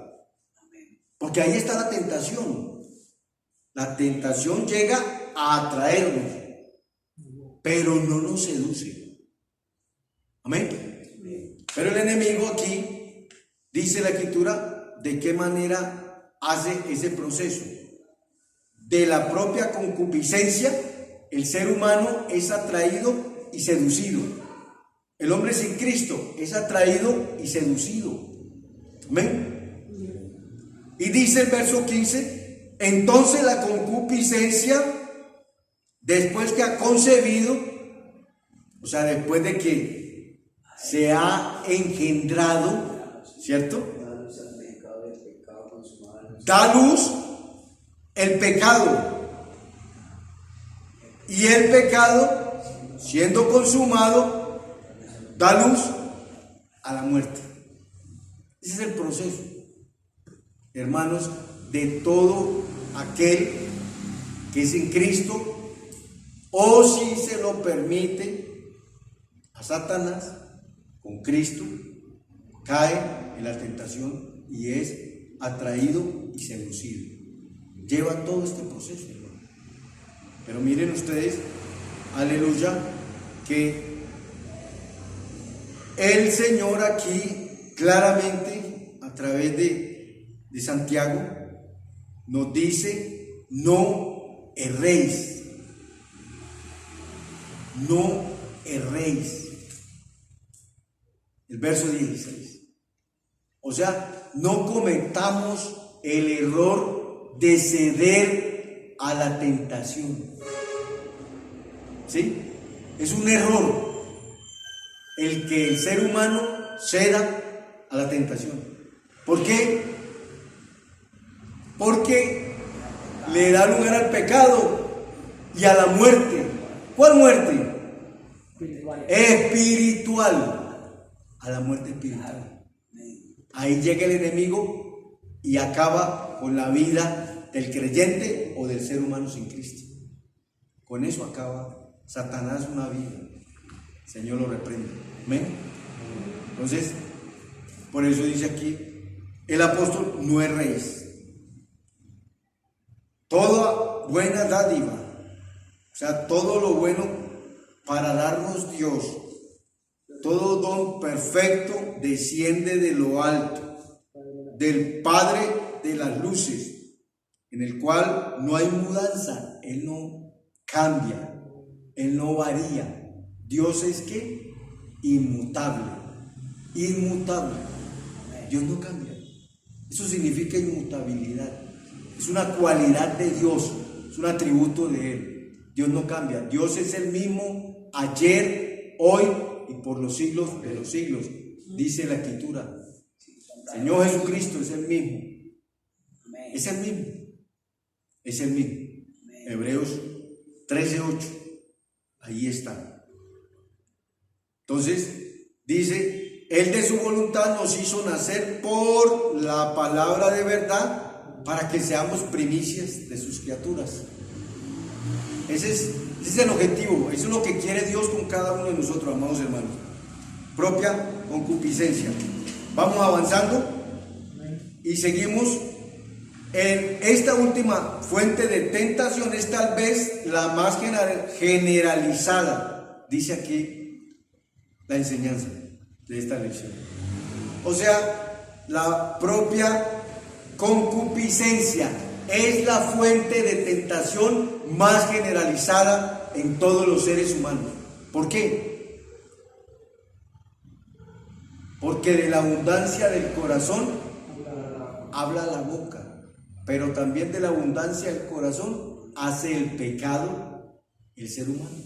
S1: Porque ahí está la tentación. La tentación llega a atraernos, pero no nos seduce. Amén. Pero el enemigo aquí, dice la Escritura, de qué manera hace ese proceso. De la propia concupiscencia, el ser humano es atraído y seducido. El hombre sin Cristo es atraído y seducido. Amén. Y dice el verso 15, entonces la concupiscencia, después que ha concebido, o sea, después de que se ha engendrado, ¿cierto? Da luz el pecado. Y el pecado, siendo consumado, da luz a la muerte. Ese es el proceso, hermanos, de todo aquel que es en Cristo, o si se lo permite a Satanás, con Cristo, cae en la tentación y es atraído y seducido. Lleva todo este proceso, hermano. Pero miren ustedes, aleluya, que el Señor aquí claramente a través de Santiago nos dice: no erréis, no erréis. El verso 16. O sea, no cometamos el error de ceder a la tentación. ¿Sí? Es un error el que el ser humano ceda a la tentación. ¿Por qué? Porque le da lugar al pecado y a la muerte. ¿Cuál muerte? Espiritual. A la muerte espiritual. Ahí llega el enemigo y acaba con la vida del creyente o del ser humano sin Cristo. Con eso acaba Satanás una vida. El Señor lo reprende. Amén. Entonces, por eso dice aquí el apóstol: no erréis. Toda buena dádiva, o sea, todo lo bueno para darnos Dios, todo don perfecto desciende de lo alto, del Padre de las luces, en el cual no hay mudanza. Él no cambia, Él no varía. Dios es ¿qué? Inmutable, inmutable. Dios no cambia. Eso significa inmutabilidad. Es una cualidad de Dios, es un atributo de Él. Dios no cambia. Dios es el mismo ayer, hoy y por los siglos de los siglos. Dice la Escritura. Señor Jesucristo es el mismo. Es el mismo. Es el mismo. Hebreos 13:8. Ahí está. Entonces, dice: Él de su voluntad nos hizo nacer por la palabra de verdad, para que seamos primicias de sus criaturas. Ese es el objetivo. Eso es lo que quiere Dios con cada uno de nosotros, amados hermanos. Propia concupiscencia. Vamos avanzando y seguimos en esta última fuente de tentación. Es tal vez la más generalizada, dice aquí la enseñanza de esta lección. O sea, la propia concupiscencia es la fuente de tentación más generalizada en todos los seres humanos. ¿Por qué? Porque de la abundancia del corazón habla la boca, pero también de la abundancia del corazón hace el pecado el ser humano.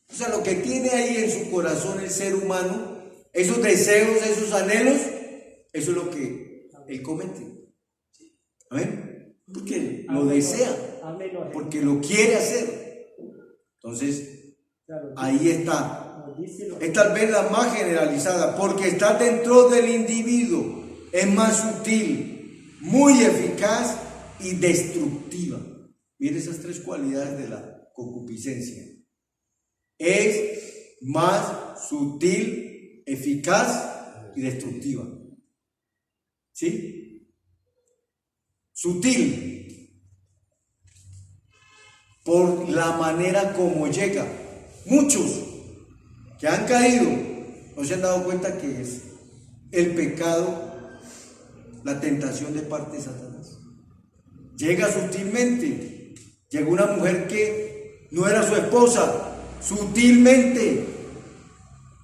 S1: O sea, lo que tiene ahí en su corazón el ser humano, esos deseos, esos anhelos, eso es lo que él comete. Amén. Porque lo desea, porque lo quiere hacer. Entonces,
S3: Claro,
S1: ahí está.
S3: nos dice lo-
S1: Es tal vez la más generalizada, porque está dentro del individuo, es más sutil, muy eficaz y destructiva. Mire esas tres cualidades de la concupiscencia. Es más sutil, eficaz y destructiva. ¿Sí? Sutil, por la manera como llega. Muchos que han caído no se han dado cuenta que es el pecado, la tentación de parte de Satanás. Llega sutilmente. Llegó una mujer que no era su esposa, sutilmente,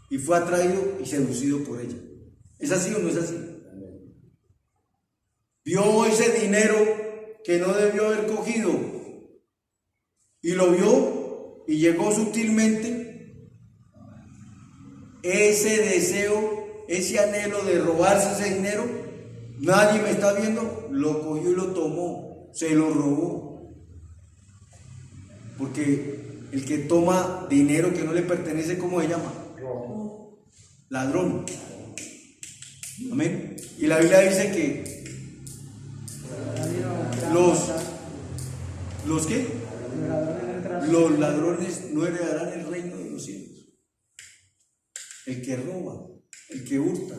S1: y fue atraído y seducido por ella. ¿Es así o no es así? Vio ese dinero que no debió haber cogido y lo vio y llegó sutilmente. Ese deseo, ese anhelo de robarse ese dinero, nadie me está viendo, lo cogió y lo tomó, se lo robó. Porque el que toma dinero que no le pertenece, ¿cómo se llama? Ladrón. Amén. Y la Biblia dice que los ¿qué? Los ladrones no heredarán el reino de los cielos. El que roba, el que hurta.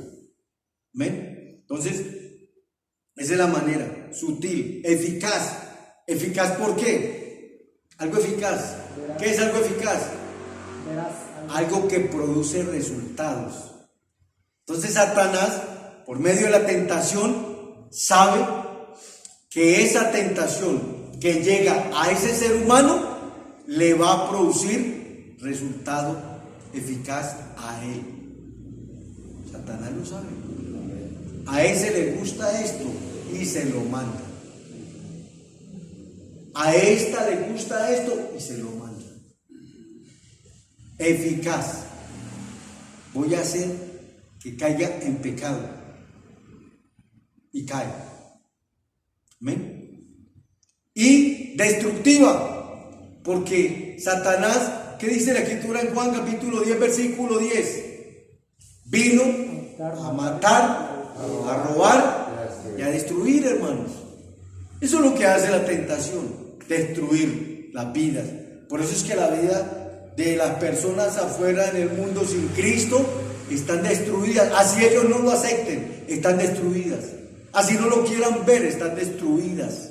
S1: Amén. Entonces, esa es la manera, sutil, eficaz. ¿Eficaz por qué? Algo eficaz. ¿Qué es algo eficaz? Algo que produce resultados. Entonces Satanás, por medio de la tentación, sabe que esa tentación que llega a ese ser humano le va a producir resultado eficaz a él. Satanás lo sabe. A ese le gusta esto y se lo manda. A esta le gusta esto y se lo manda. Eficaz. Voy a hacer que caiga en pecado. Y cae. ¿Amén? Y destructiva. Porque Satanás, ¿qué dice la escritura en Juan capítulo 10, versículo 10? Vino a matar, a robar y a destruir, hermanos. Eso es lo que hace la tentación. Destruir las vidas. Por eso es que la vida de las personas afuera en el mundo sin Cristo están destruidas. Así ellos no lo acepten, están destruidas. Así no lo quieran ver, están destruidas.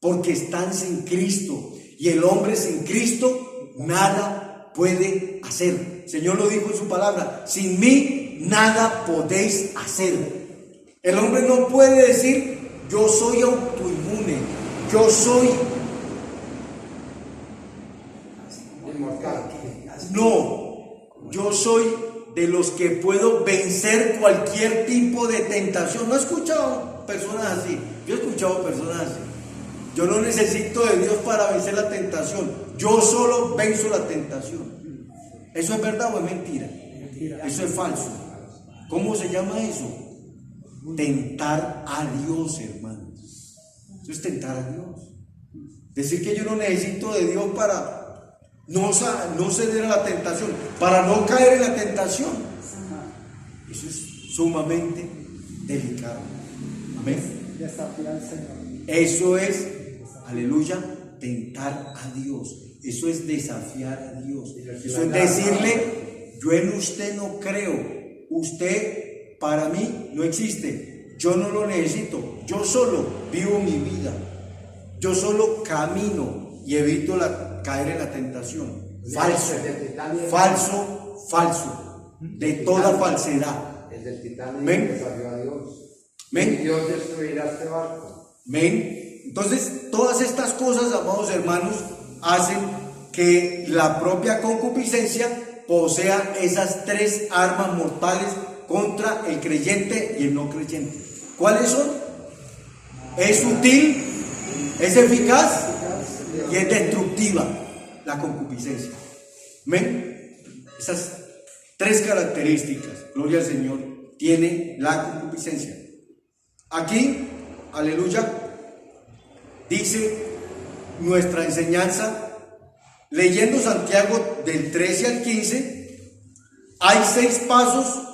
S1: Porque están sin Cristo. Y el hombre sin Cristo nada puede hacer. El Señor lo dijo en su palabra: sin mí nada podéis hacer. El hombre no puede decir: yo soy autoinmune, yo soy
S2: inmortal.
S1: no, yo soy de los que puedo vencer cualquier tipo de tentación. ¿No he escuchado personas así? Yo he escuchado personas así. Yo no necesito de Dios para vencer la tentación. Yo solo venzo la tentación. ¿Eso es verdad o es mentira? Eso es falso. ¿Cómo se llama eso? Tentar a Dios, hermanos. Eso es tentar a Dios. Decir que yo no necesito de Dios para no ceder a la tentación, para no caer en la tentación. Eso es sumamente delicado. Amén.
S3: Desafiar al Señor.
S1: Eso es, aleluya, tentar a Dios. Eso es desafiar a Dios. Eso es decirle: yo en usted no creo. Usted para mí no existe. Yo no lo necesito. Yo solo vivo mi vida. Yo solo camino y evito caer en la tentación. Falso, falso, falso. De toda falsedad.
S2: Es del Titanic.
S1: ¿Ven?
S2: Desafió a Dios.
S1: ¿Ven?
S2: Y Dios destruirá este barco.
S1: ¿Ven? Entonces, todas estas cosas, amados hermanos, hacen que la propia concupiscencia posea esas tres armas mortales contra el creyente y el no creyente. ¿Cuáles son? Es sutil, es eficaz y es destructiva la concupiscencia. ¿Ven? Esas tres características, gloria al Señor, tiene la concupiscencia. Aquí, aleluya, dice nuestra enseñanza leyendo Santiago del 13 al 15, hay 6 pasos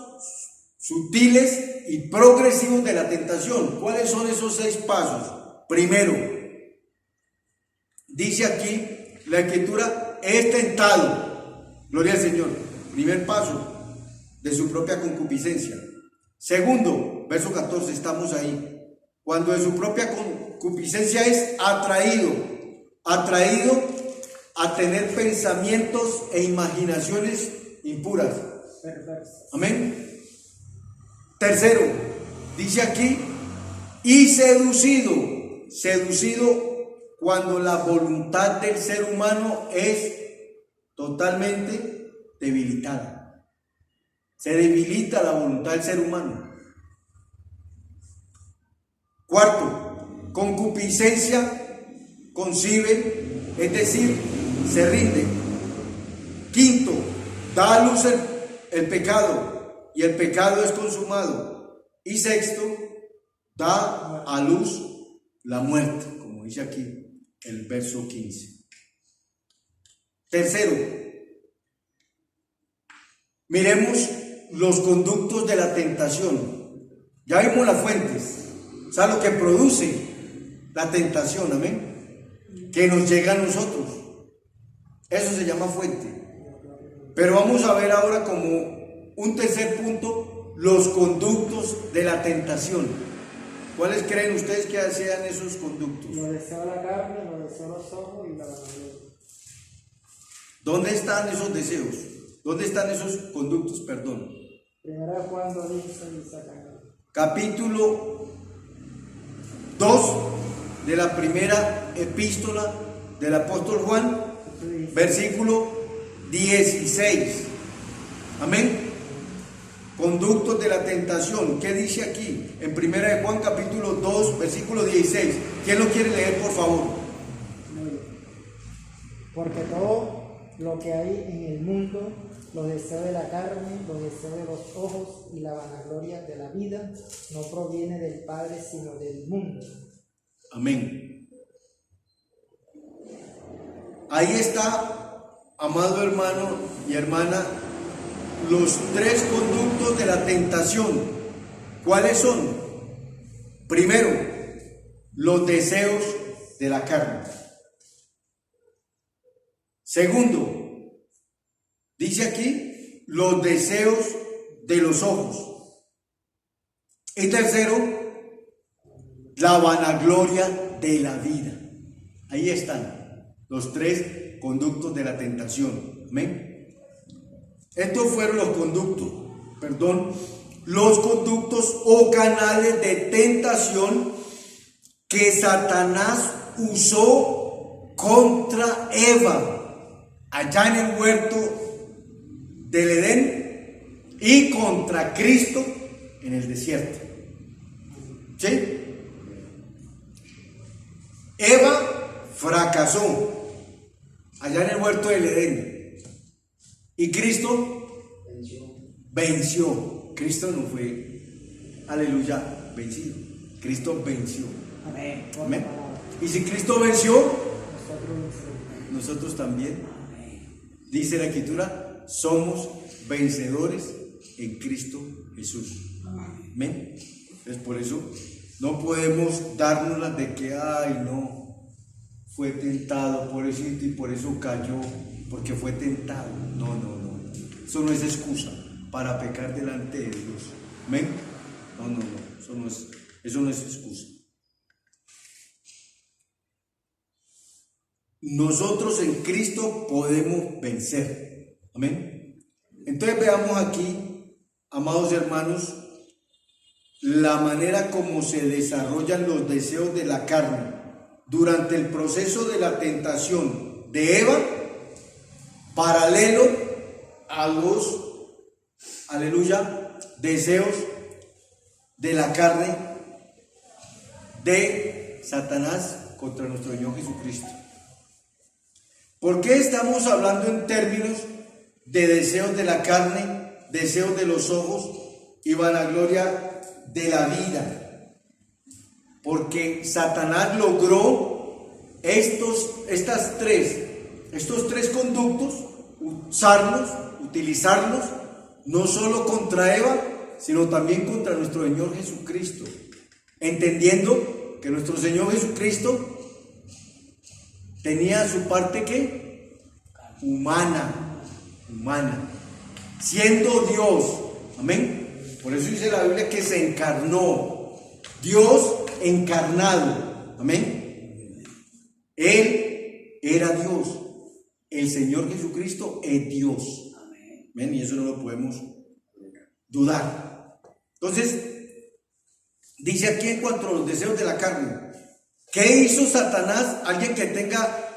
S1: sutiles y progresivos de la tentación. ¿Cuáles son esos 6 pasos? Primero, dice aquí la escritura, es tentado, gloria al Señor, primer paso, de su propia concupiscencia. Segundo, verso 14, estamos ahí. Cuando de su propia concupiscencia es atraído a tener pensamientos e imaginaciones impuras. Amén. Tercero, dice aquí, y seducido cuando la voluntad del ser humano es totalmente debilitada. Se debilita la voluntad del ser humano. Cuarto, concupiscencia concibe, es decir, se rinde. Quinto, da a luz el pecado y el pecado es consumado. Y sexto, da a luz la muerte, como dice aquí el verso 15. Tercero, miremos los conductos de la tentación. Ya vimos las fuentes, o sea, lo que produce la tentación, amén, que nos llega a nosotros. Eso se llama fuente. Pero vamos a ver ahora como un tercer punto, los conductos de la tentación. ¿Cuáles creen ustedes que sean esos conductos?
S3: Los deseos de la carne, los deseos de los ojos y la vanagloria.
S1: ¿Dónde están esos deseos? ¿Dónde están esos conductos? Perdón.
S3: Primera de Juan 2 dice y Satanás.
S1: Capítulo 2 de la primera epístola del apóstol Juan, versículo 16. Amén. Conductos de la tentación. ¿Qué dice aquí? En primera de Juan capítulo 2, versículo 16. ¿Quién lo quiere leer, por favor?
S3: Porque todo lo que hay en el mundo, los deseos de la carne, los deseos de los ojos y la vanagloria de la vida, no proviene del Padre, sino del mundo.
S1: Amén. Ahí está, amado hermano y hermana, los 3 conductos de la tentación. ¿Cuáles son? Primero, los deseos de la carne. Segundo, dice aquí, los deseos de los ojos. Y tercero, la vanagloria de la vida. Ahí están los 3 conductos de la tentación. Amén. Estos fueron los conductos o canales de tentación que Satanás usó contra Eva allá en el huerto del Edén y contra Cristo en el desierto. ¿Sí? Eva fracasó allá en el huerto del Edén. Y Cristo venció. Cristo no fue, aleluya, vencido. Cristo venció.
S4: Amén.
S1: Amén. Y si Cristo venció, nosotros también. Dice la Escritura, somos vencedores en Cristo Jesús. Amén. Entonces por eso no podemos darnos de que, ay, no, fue tentado por eso y por eso cayó, porque fue tentado. No. Eso no es excusa para pecar delante de Dios. ¿Amén? No. Eso no es excusa. Nosotros en Cristo podemos vencer. Amén. Entonces veamos aquí, amados hermanos, la manera como se desarrollan los deseos de la carne durante el proceso de la tentación de Eva, paralelo a los, aleluya, deseos de la carne de Satanás contra nuestro Señor Jesucristo. ¿Por qué estamos hablando en términos de deseos de la carne, deseos de los ojos y vanagloria de la vida? Porque Satanás logró estos estos tres conductos, usarlos, utilizarlos, no solo contra Eva, sino también contra nuestro Señor Jesucristo, entendiendo que nuestro Señor Jesucristo tenía su parte que humana, siendo Dios, amén. Por eso dice la Biblia que se encarnó, Dios encarnado, amén. Él era Dios, el Señor Jesucristo es Dios, amén, y eso no lo podemos dudar. Entonces, dice aquí en cuanto a los deseos de la carne, ¿qué hizo Satanás? Alguien que tenga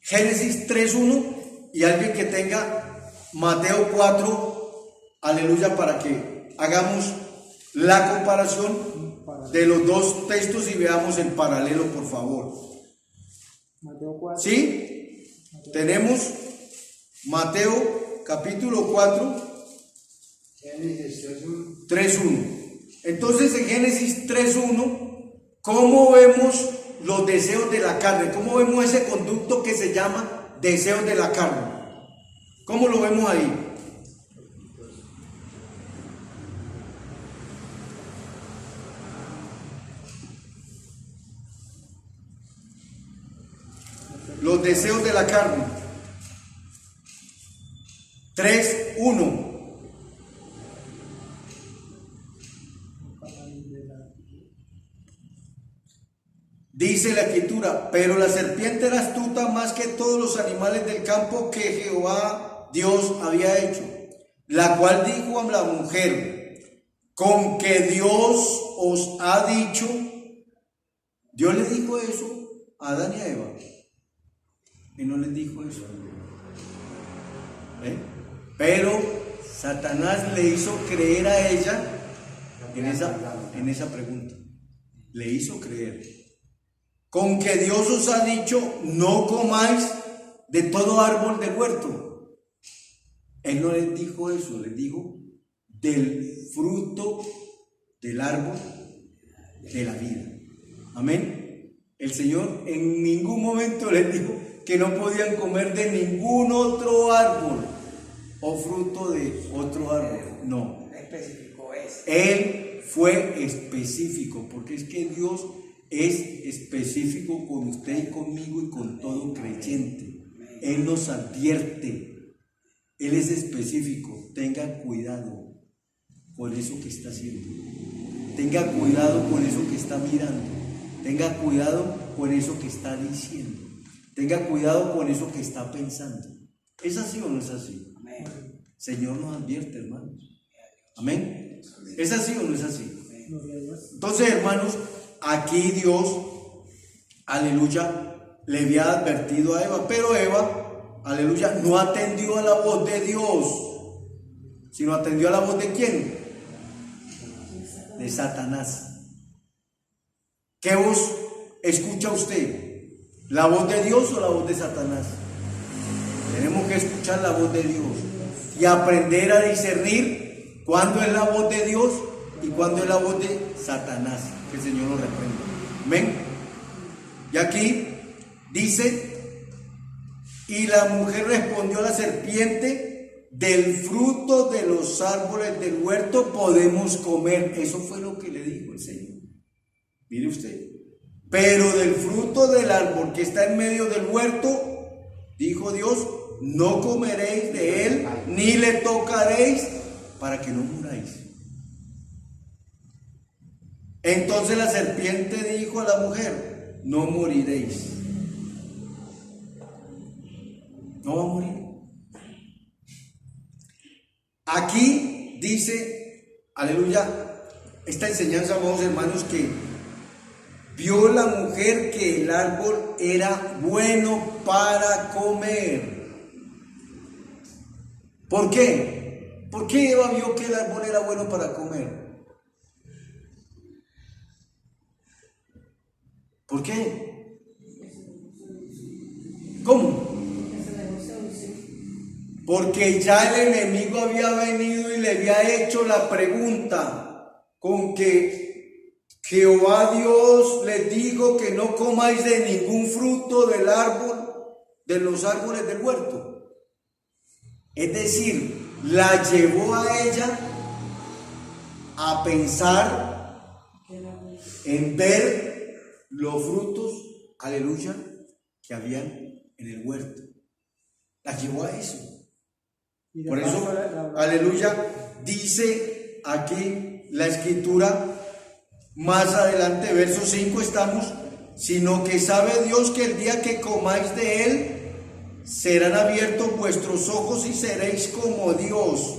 S1: Génesis 3:1 y alguien que tenga Mateo 4, aleluya, para que hagamos la comparación de los dos textos y veamos el paralelo, por favor.
S3: Mateo 4.
S1: ¿Sí? Tenemos Mateo capítulo 4,
S2: Génesis
S1: 3:1. Entonces en Génesis 3:1, ¿cómo vemos los deseos de la carne? ¿Cómo vemos ese conducto que se llama deseos de la carne? ¿Cómo lo vemos ahí? Los deseos de la carne. 3:1. Dice la escritura, pero la serpiente era astuta más que todos los animales del campo que Jehová Dios había hecho, la cual dijo a la mujer, con que Dios os ha dicho. Dios le dijo eso a Adán y a Eva, y no les dijo eso. Pero Satanás le hizo creer a ella en esa pregunta, le hizo creer. Con que Dios os ha dicho, no comáis de todo árbol del huerto. Él no les dijo eso, les dijo del fruto del árbol de la vida. Amén. El Señor en ningún momento les dijo que no podían comer de ningún otro árbol o fruto de otro árbol. No.
S4: Especificó eso.
S1: Él fue específico, porque es que Dios es específico con usted y conmigo y con todo creyente. Él nos advierte, Él es específico. Tenga cuidado con eso que está haciendo, tenga cuidado con eso que está mirando, tenga cuidado con eso que está diciendo, tenga cuidado con eso que está pensando. ¿Es así o no es así? Señor nos advierte, hermanos. Amén. ¿Es así o no es así? Entonces, hermanos, aquí Dios, aleluya, le había advertido a Eva, pero Eva, aleluya, no atendió a la voz de Dios, sino atendió a la voz de ¿quién? De Satanás. ¿Qué voz escucha usted? ¿La voz de Dios o la voz de Satanás? Tenemos que escuchar la voz de Dios y aprender a discernir cuándo es la voz de Dios y cuándo es la voz de Satanás. Que el Señor lo reprenda. Amén. Y aquí dice, y la mujer respondió a la serpiente, del fruto de los árboles del huerto podemos comer. Eso fue lo que le dijo el Señor. Mire usted. Pero del fruto del árbol que está en medio del huerto, dijo Dios, no comeréis de él, ni le tocaréis, para que no muráis. Entonces la serpiente dijo a la mujer, no moriréis. No va a morir. Aquí dice, aleluya, esta enseñanza, vamos hermanos, que vio la mujer que el árbol era bueno para comer. ¿Por qué? ¿Por qué Eva vio que el árbol era bueno para comer? ¿Por qué? ¿Cómo? Porque ya el enemigo había venido y le había hecho la pregunta con que Jehová Dios les dijo que no comáis de ningún fruto del árbol de los árboles del huerto. Es decir, la llevó a ella a pensar en ver los frutos, aleluya, que habían en el huerto. La llevó a eso. Por eso, aleluya, dice aquí la escritura, más adelante, verso 5 estamos, sino que sabe Dios que el día que comáis de él, serán abiertos vuestros ojos y seréis como Dios.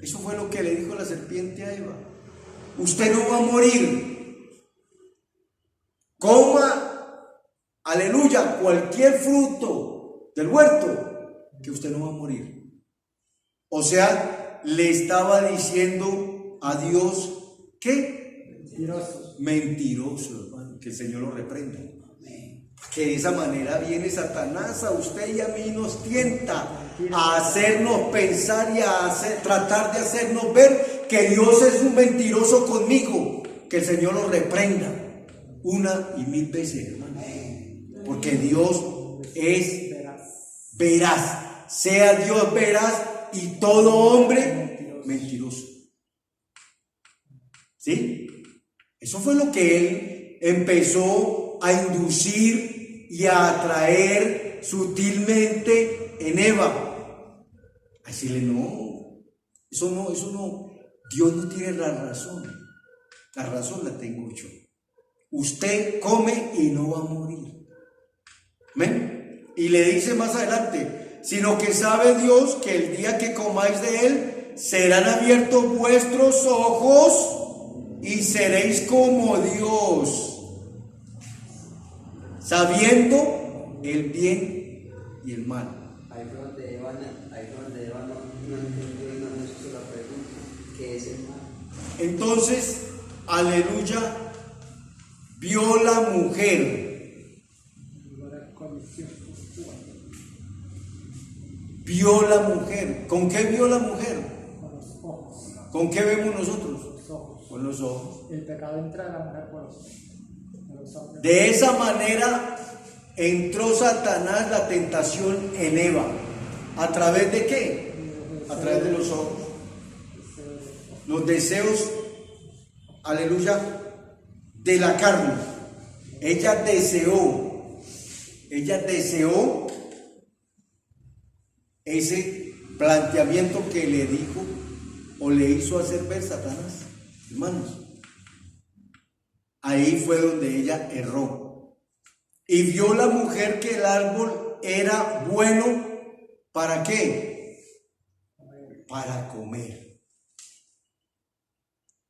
S1: Eso fue lo que le dijo la serpiente a Eva. Usted no va a morir. Coma, aleluya, cualquier fruto del huerto, que usted no va a morir. O sea, le estaba diciendo a Dios que mentiroso, hermano, que el Señor lo reprenda. Que de esa manera viene Satanás a usted y a mí, nos tienta a hacernos pensar y a tratar de hacernos ver que Dios es un mentiroso conmigo. Que el Señor lo reprenda una y mil veces, hermano. Porque Dios es veraz. Sea Dios veraz y todo hombre mentiroso. ¿Sí? Eso fue lo que él empezó a inducir y a atraer sutilmente en Eva. A decirle, no, eso no, Dios no tiene la razón la tengo yo. Usted come y no va a morir. ¿Ven? Y le dice más adelante, sino que sabe Dios que el día que comáis de él, serán abiertos vuestros ojos y seréis como Dios, sabiendo el bien y el mal.
S5: Ahí fue donde Eva no entendió y no hizo la pregunta, ¿qué es el mal?
S1: Entonces, aleluya, vio la mujer. Vio la mujer. ¿Con qué vio la mujer?
S3: Con los ojos.
S1: ¿Con qué vemos nosotros?
S3: Los ojos.
S1: Con los ojos.
S3: El pecado entra de la mujer por los ojos.
S1: De esa manera entró Satanás la tentación en Eva. ¿A través de qué? A través de los ojos. Los deseos, aleluya, de la carne. Ella deseó ese planteamiento que le dijo o le hizo hacer ver Satanás, hermanos. Ahí fue donde ella erró. Y vio la mujer que el árbol era bueno, ¿para qué? Para comer.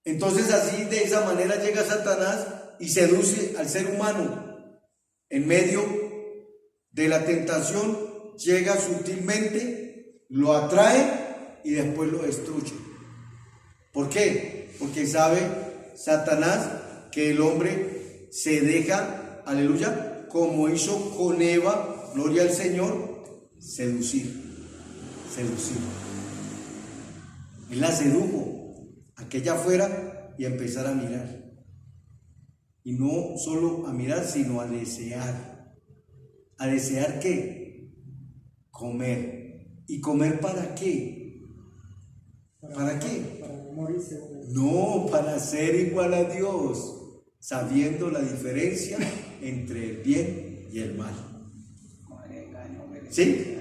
S1: Entonces así, de esa manera llega Satanás y seduce al ser humano. En medio de la tentación llega sutilmente, lo atrae y después lo destruye. ¿Por qué? Porque sabe Satanás que el hombre se deja, aleluya, como hizo con Eva, gloria al Señor, seducir. Él la sedujo a que ella fuera y empezara a mirar. Y no solo a mirar, sino a desear. ¿A desear qué? Comer. ¿Y comer para qué? ¿Para qué?
S3: Para no morirse.
S1: No, para ser igual a Dios, sabiendo la diferencia entre el bien y el mal. ¿Sí?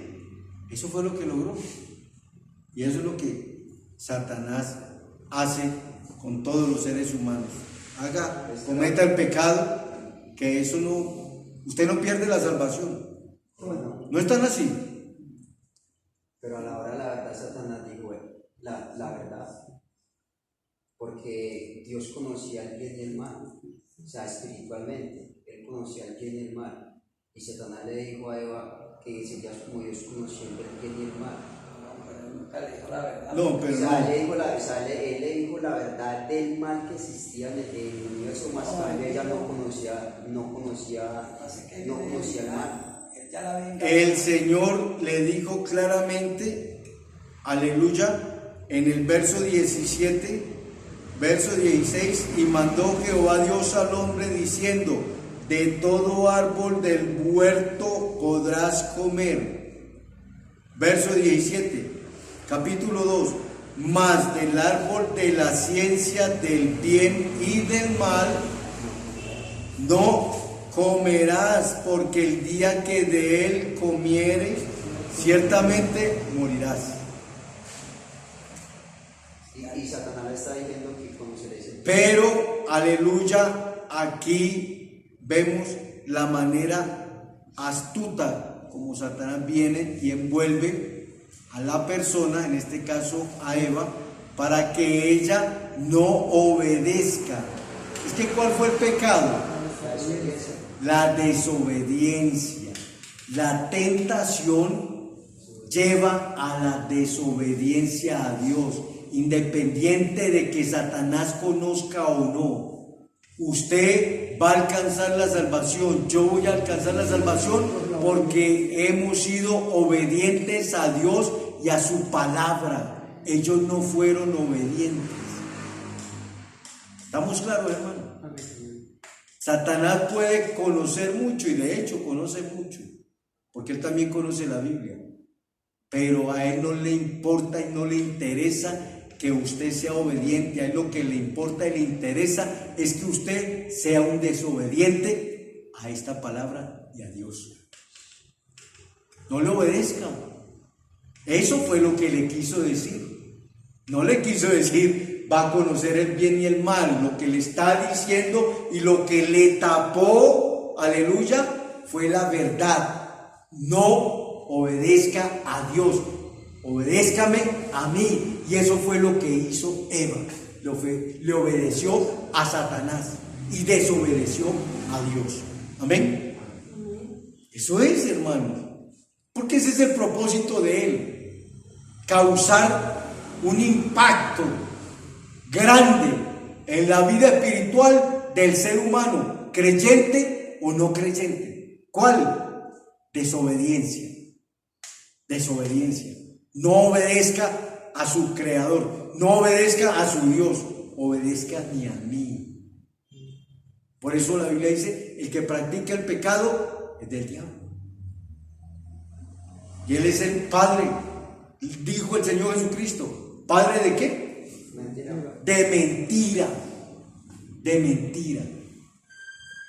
S1: Eso fue lo que logró. Y eso es lo que Satanás hace con todos los seres humanos. Cometa el pecado, que eso no, usted no pierde la salvación. No están así.
S5: Pero a la hora de la verdad Satanás dijo la verdad, porque Dios conocía el bien y el mal, o sea, espiritualmente, Él conocía el bien y el mal, y Satanás le dijo a Eva que serías como Dios conociendo el bien y el mal.
S1: No, pero
S5: o sea,
S1: no.
S5: Él le dijo la verdad del mal que existía en el universo, más que ella no conocía el mal.
S1: El Señor le dijo claramente, aleluya, en el verso 17, verso 16, y mandó Jehová Dios al hombre diciendo, de todo árbol del huerto podrás comer. Verso 17, capítulo 2. Mas del árbol de la ciencia del bien y del mal no comerás, porque el día que de él comieres, ciertamente morirás.
S5: Y Satanás le está diciendo que conoceréis el bien.
S1: Pero, aleluya, aquí vemos la manera astuta como Satanás viene y envuelve a la persona, en este caso a Eva, para que ella no obedezca. Es que ¿cuál fue el pecado? La desobediencia. La tentación lleva a la desobediencia a Dios, independiente de que Satanás conozca o no. Usted va a alcanzar la salvación, yo voy a alcanzar la salvación porque hemos sido obedientes a Dios y a su palabra. Ellos no fueron obedientes. ¿Estamos claros, hermano? Satanás puede conocer mucho, y de hecho conoce mucho, porque él también conoce la Biblia, pero a él no le importa y no le interesa que usted sea obediente. A él lo que le importa y le interesa es que usted sea un desobediente a esta palabra y a Dios. No le obedezca. Eso fue lo que le quiso decir. No le quiso decir va a conocer el bien y el mal. Lo que le está diciendo y lo que le tapó, aleluya, fue la verdad. No obedezca a Dios, obedézcame a mí. Y eso fue lo que hizo Eva. Le obedeció a Satanás y desobedeció a Dios. Amén. Eso es, hermanos. Porque ese es el propósito de él. Causar un impacto grande en la vida espiritual del ser humano, creyente o no creyente. ¿Cuál? Desobediencia. Desobediencia. No obedezca a su creador, no obedezca a su Dios, obedezca ni a mí. Por eso la Biblia dice, el que practica el pecado es del diablo. Y él es el padre, dijo el Señor Jesucristo. ¿Padre de qué?
S5: Mentira.
S1: De mentira. De mentira.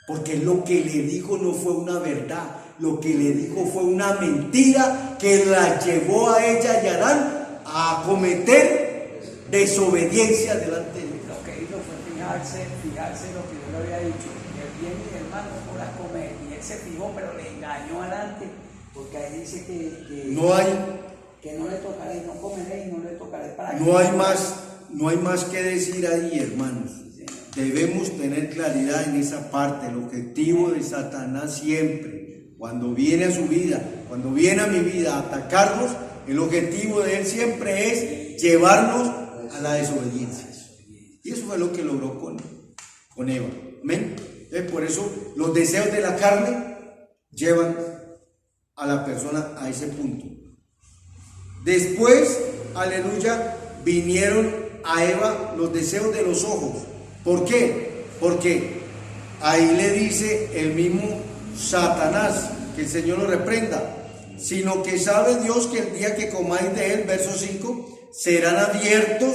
S1: Porque lo que le dijo no fue una verdad, lo que le dijo fue una mentira que la llevó a ella y a Adán a cometer desobediencia delante de Dios.
S4: Lo que hizo fue fijarse en lo que Dios le había dicho, que el bien y el mal no podrás comer. Y él se fijó, pero le engañó adelante, porque ahí dice que no le tocaré, no comeré y no le tocaré para que
S1: No hay más que decir ahí, hermanos. Debemos tener claridad en esa parte. El objetivo de Satanás siempre, cuando viene a su vida, cuando viene a mi vida a atacarnos, el objetivo de él siempre es llevarnos a la desobediencia. Y eso fue lo que logró con Eva. ¿Amén? Entonces, por eso los deseos de la carne llevan a la persona a ese punto. Después, aleluya, vinieron a Eva los deseos de los ojos. ¿Por qué? Porque ahí le dice el mismo Satanás, que el Señor lo reprenda, sino que sabe Dios que el día que comáis de él, verso 5, serán abiertos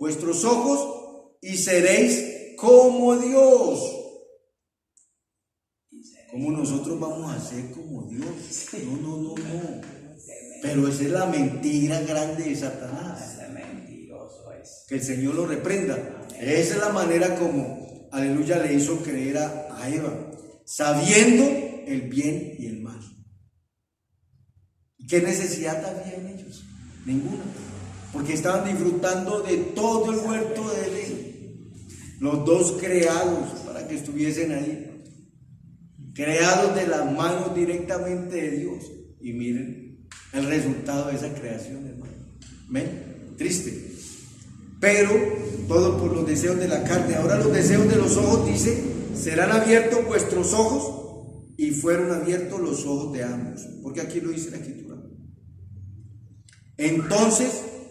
S1: vuestros ojos y seréis como Dios. ¿Cómo nosotros vamos a ser como Dios? No. Pero esa es la mentira grande de Satanás.
S4: es mentiroso es.
S1: Que el Señor lo reprenda. Esa es la manera como, aleluya, le hizo creer a Eva, sabiendo el bien y el mal. ¿Y qué necesidad habían ellos? Ninguna. Porque estaban disfrutando de todo el huerto de Edén. Los dos creados para que estuviesen ahí. Creados de las manos directamente de Dios. Y miren el resultado de esa creación, hermano. ¿Ven? Triste. Pero todo por los deseos de la carne. Ahora los deseos de los ojos, dice, serán abiertos vuestros ojos, y fueron abiertos los ojos de ambos. Porque aquí lo dice la Escritura. Entonces,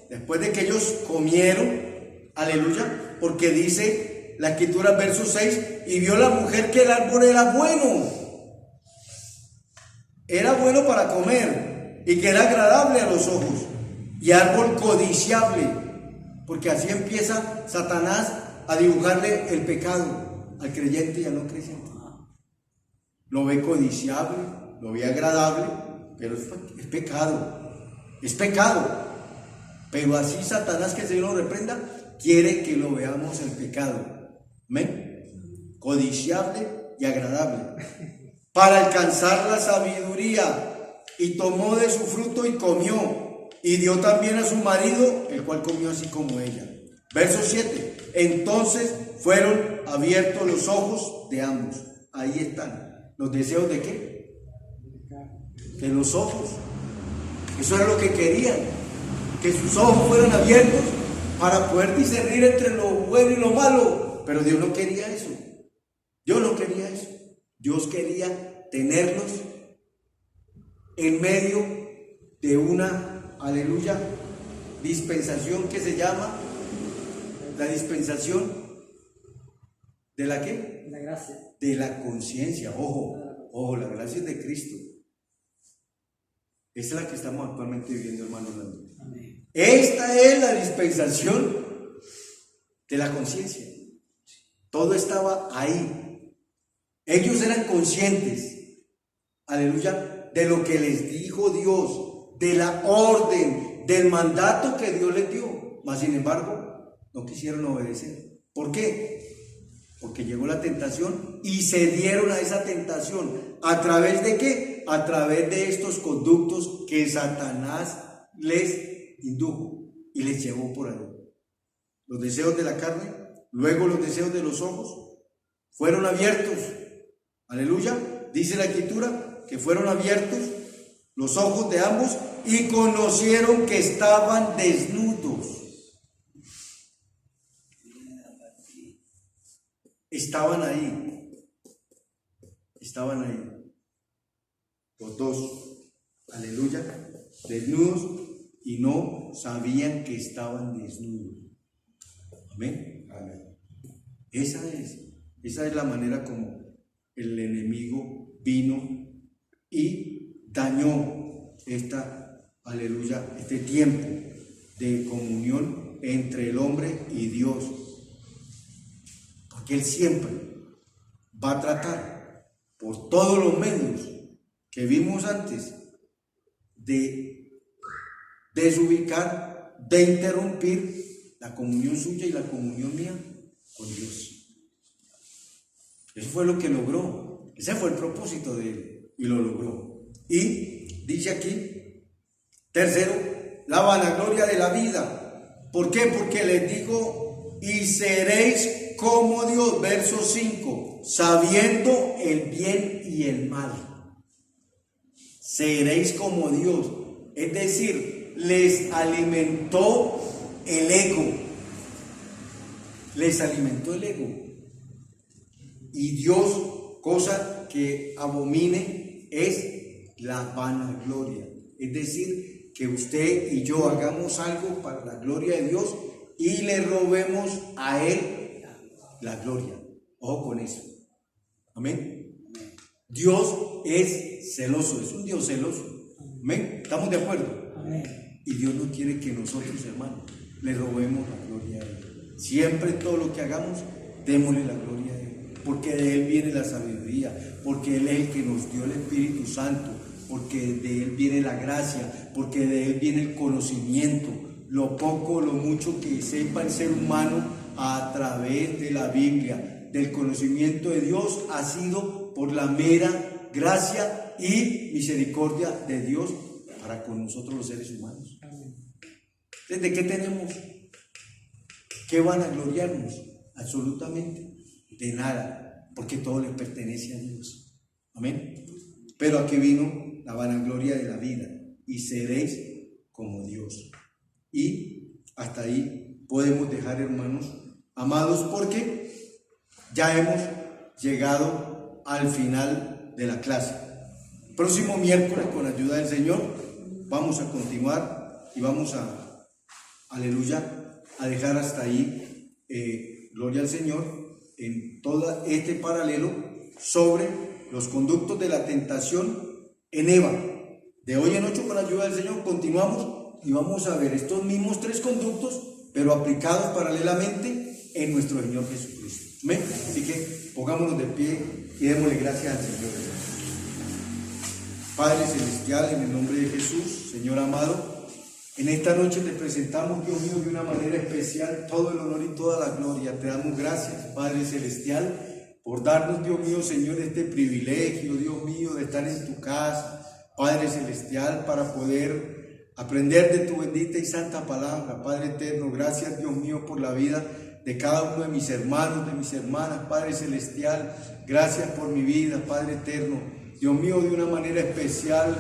S1: después de que ellos comieron, aleluya, porque dice la escritura, verso 6, y vio la mujer que el árbol era bueno para comer y que era agradable a los ojos y árbol codiciable, porque así empieza Satanás a dibujarle el pecado al creyente y al no creyente. Lo ve codiciable, lo ve agradable, pero es pecado. Pero así Satanás, que el Señor lo reprenda, quiere que lo veamos el pecado. ¿Amén? Codiciable y agradable, para alcanzar la sabiduría, y tomó de su fruto y comió, y dio también a su marido, el cual comió así como ella. Verso 7, entonces fueron abiertos los ojos de ambos. Ahí están, los deseos de ¿qué? De los ojos. Eso era lo que querían, que sus ojos fueran abiertos para poder discernir entre lo bueno y lo malo. Pero Dios no quería eso. Dios quería tenerlos en medio de una, aleluya, dispensación que se llama la dispensación de la ¿qué?
S3: La gracia.
S1: De la conciencia. Ojo, la gracia es de Cristo. Esa es la que estamos actualmente viviendo, hermano Orlando. Esta es la dispensación de la conciencia. Todo estaba ahí. Ellos eran conscientes, aleluya, de lo que les dijo Dios, de la orden, del mandato que Dios les dio. Mas sin embargo, no quisieron obedecer. ¿Por qué? Porque llegó la tentación y se dieron a esa tentación. ¿A través de qué? A través de estos conductos que Satanás les indujo y les llevó por ahí. Los deseos de la carne, luego los deseos de los ojos, fueron abiertos. Aleluya. Dice la escritura que fueron abiertos los ojos de ambos y conocieron que estaban desnudos. Estaban ahí. Los dos. Aleluya. Desnudos y no sabían que estaban desnudos. Amén. Esa es la manera como el enemigo vino y dañó este tiempo de comunión entre el hombre y Dios. Porque Él siempre va a tratar por todos los medios que vimos antes de desubicar, de interrumpir la comunión suya y la comunión mía con Dios. Eso fue lo que logró. Ese fue el propósito de Él y lo logró. Y dice aquí, tercero, la vanagloria de la vida. ¿Por qué? Porque les digo, y seréis como Dios, verso 5, sabiendo el bien y el mal. Seréis como Dios. Es decir, les alimentó el ego. Y Dios, cosa que abomine, es la vanagloria. Es decir, que usted y yo hagamos algo para la gloria de Dios y le robemos a Él la gloria. Ojo con eso. Amén. Dios es celoso, es un Dios celoso. Amén. ¿Estamos de acuerdo?
S3: Amén.
S1: Y Dios no quiere que nosotros, hermanos, le robemos la gloria a Él. Siempre todo lo que hagamos, démosle la gloria a Él. Porque de Él viene la sabiduría, porque Él es el que nos dio el Espíritu Santo, porque de Él viene la gracia, porque de Él viene el conocimiento, lo poco, lo mucho que sepa el ser humano a través de la Biblia, del conocimiento de Dios, ha sido por la mera gracia y misericordia de Dios para con nosotros los seres humanos. ¿Desde qué tenemos? ¿Qué van a gloriarnos? Absolutamente de nada, porque todo le pertenece a Dios. Amén. Pero aquí vino la vanagloria de la vida, y seréis como Dios. Y hasta ahí podemos dejar, hermanos amados, porque ya hemos llegado al final de la clase. Próximo miércoles, con ayuda del Señor, vamos a continuar y vamos a, aleluya, a dejar hasta ahí, gloria al Señor, en todo este paralelo sobre los conductos de la tentación en Eva. De hoy en 8, con la ayuda del Señor, continuamos y vamos a ver estos mismos 3 conductos, pero aplicados paralelamente en nuestro Señor Jesucristo. ¿Amén? Así que pongámonos de pie y démosle gracias al Señor. Padre Celestial, en el nombre de Jesús, Señor amado, en esta noche te presentamos, Dios mío, de una manera especial todo el honor y toda la gloria. Te damos gracias, Padre Celestial, por darnos, Dios mío, Señor, este privilegio, Dios mío, de estar en tu casa, Padre Celestial, para poder aprender de tu bendita y santa palabra. Padre eterno, gracias, Dios mío, por la vida de cada uno de mis hermanos, de mis hermanas. Padre Celestial, gracias por mi vida, Padre eterno. Dios mío, de una manera especial,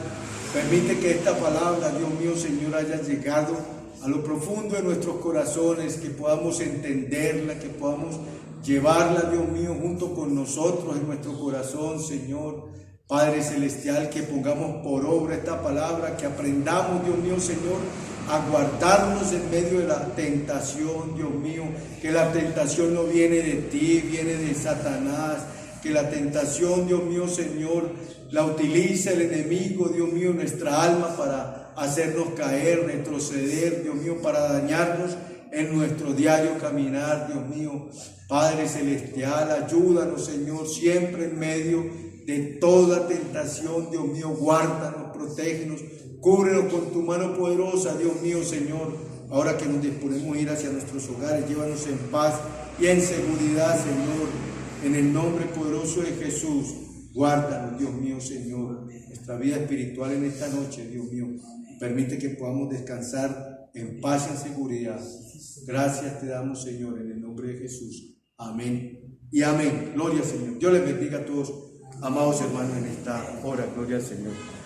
S1: permite que esta palabra, Dios mío, Señor, haya llegado a lo profundo de nuestros corazones, que podamos entenderla, que podamos llevarla, Dios mío, junto con nosotros en nuestro corazón, Señor. Padre Celestial, que pongamos por obra esta palabra, que aprendamos, Dios mío, Señor, a guardarnos en medio de la tentación, Dios mío, que la tentación no viene de ti, viene de Satanás, que la tentación, Dios mío, Señor, la utiliza el enemigo, Dios mío, nuestra alma para hacernos caer, retroceder, Dios mío, para dañarnos en nuestro diario caminar, Dios mío. Padre Celestial, ayúdanos, Señor, siempre en medio de toda tentación, Dios mío, guárdanos, protégenos, cúbrenos con tu mano poderosa, Dios mío, Señor. Ahora que nos disponemos a ir hacia nuestros hogares, llévanos en paz y en seguridad, Señor. En el nombre poderoso de Jesús, guárdanos, Dios mío, Señor, nuestra vida espiritual en esta noche, Dios mío. Permite que podamos descansar en paz y en seguridad. Gracias te damos, Señor, en el nombre de Jesús. Amén y amén. Gloria al Señor. Dios les bendiga a todos, amados hermanos, en esta hora. Gloria al Señor.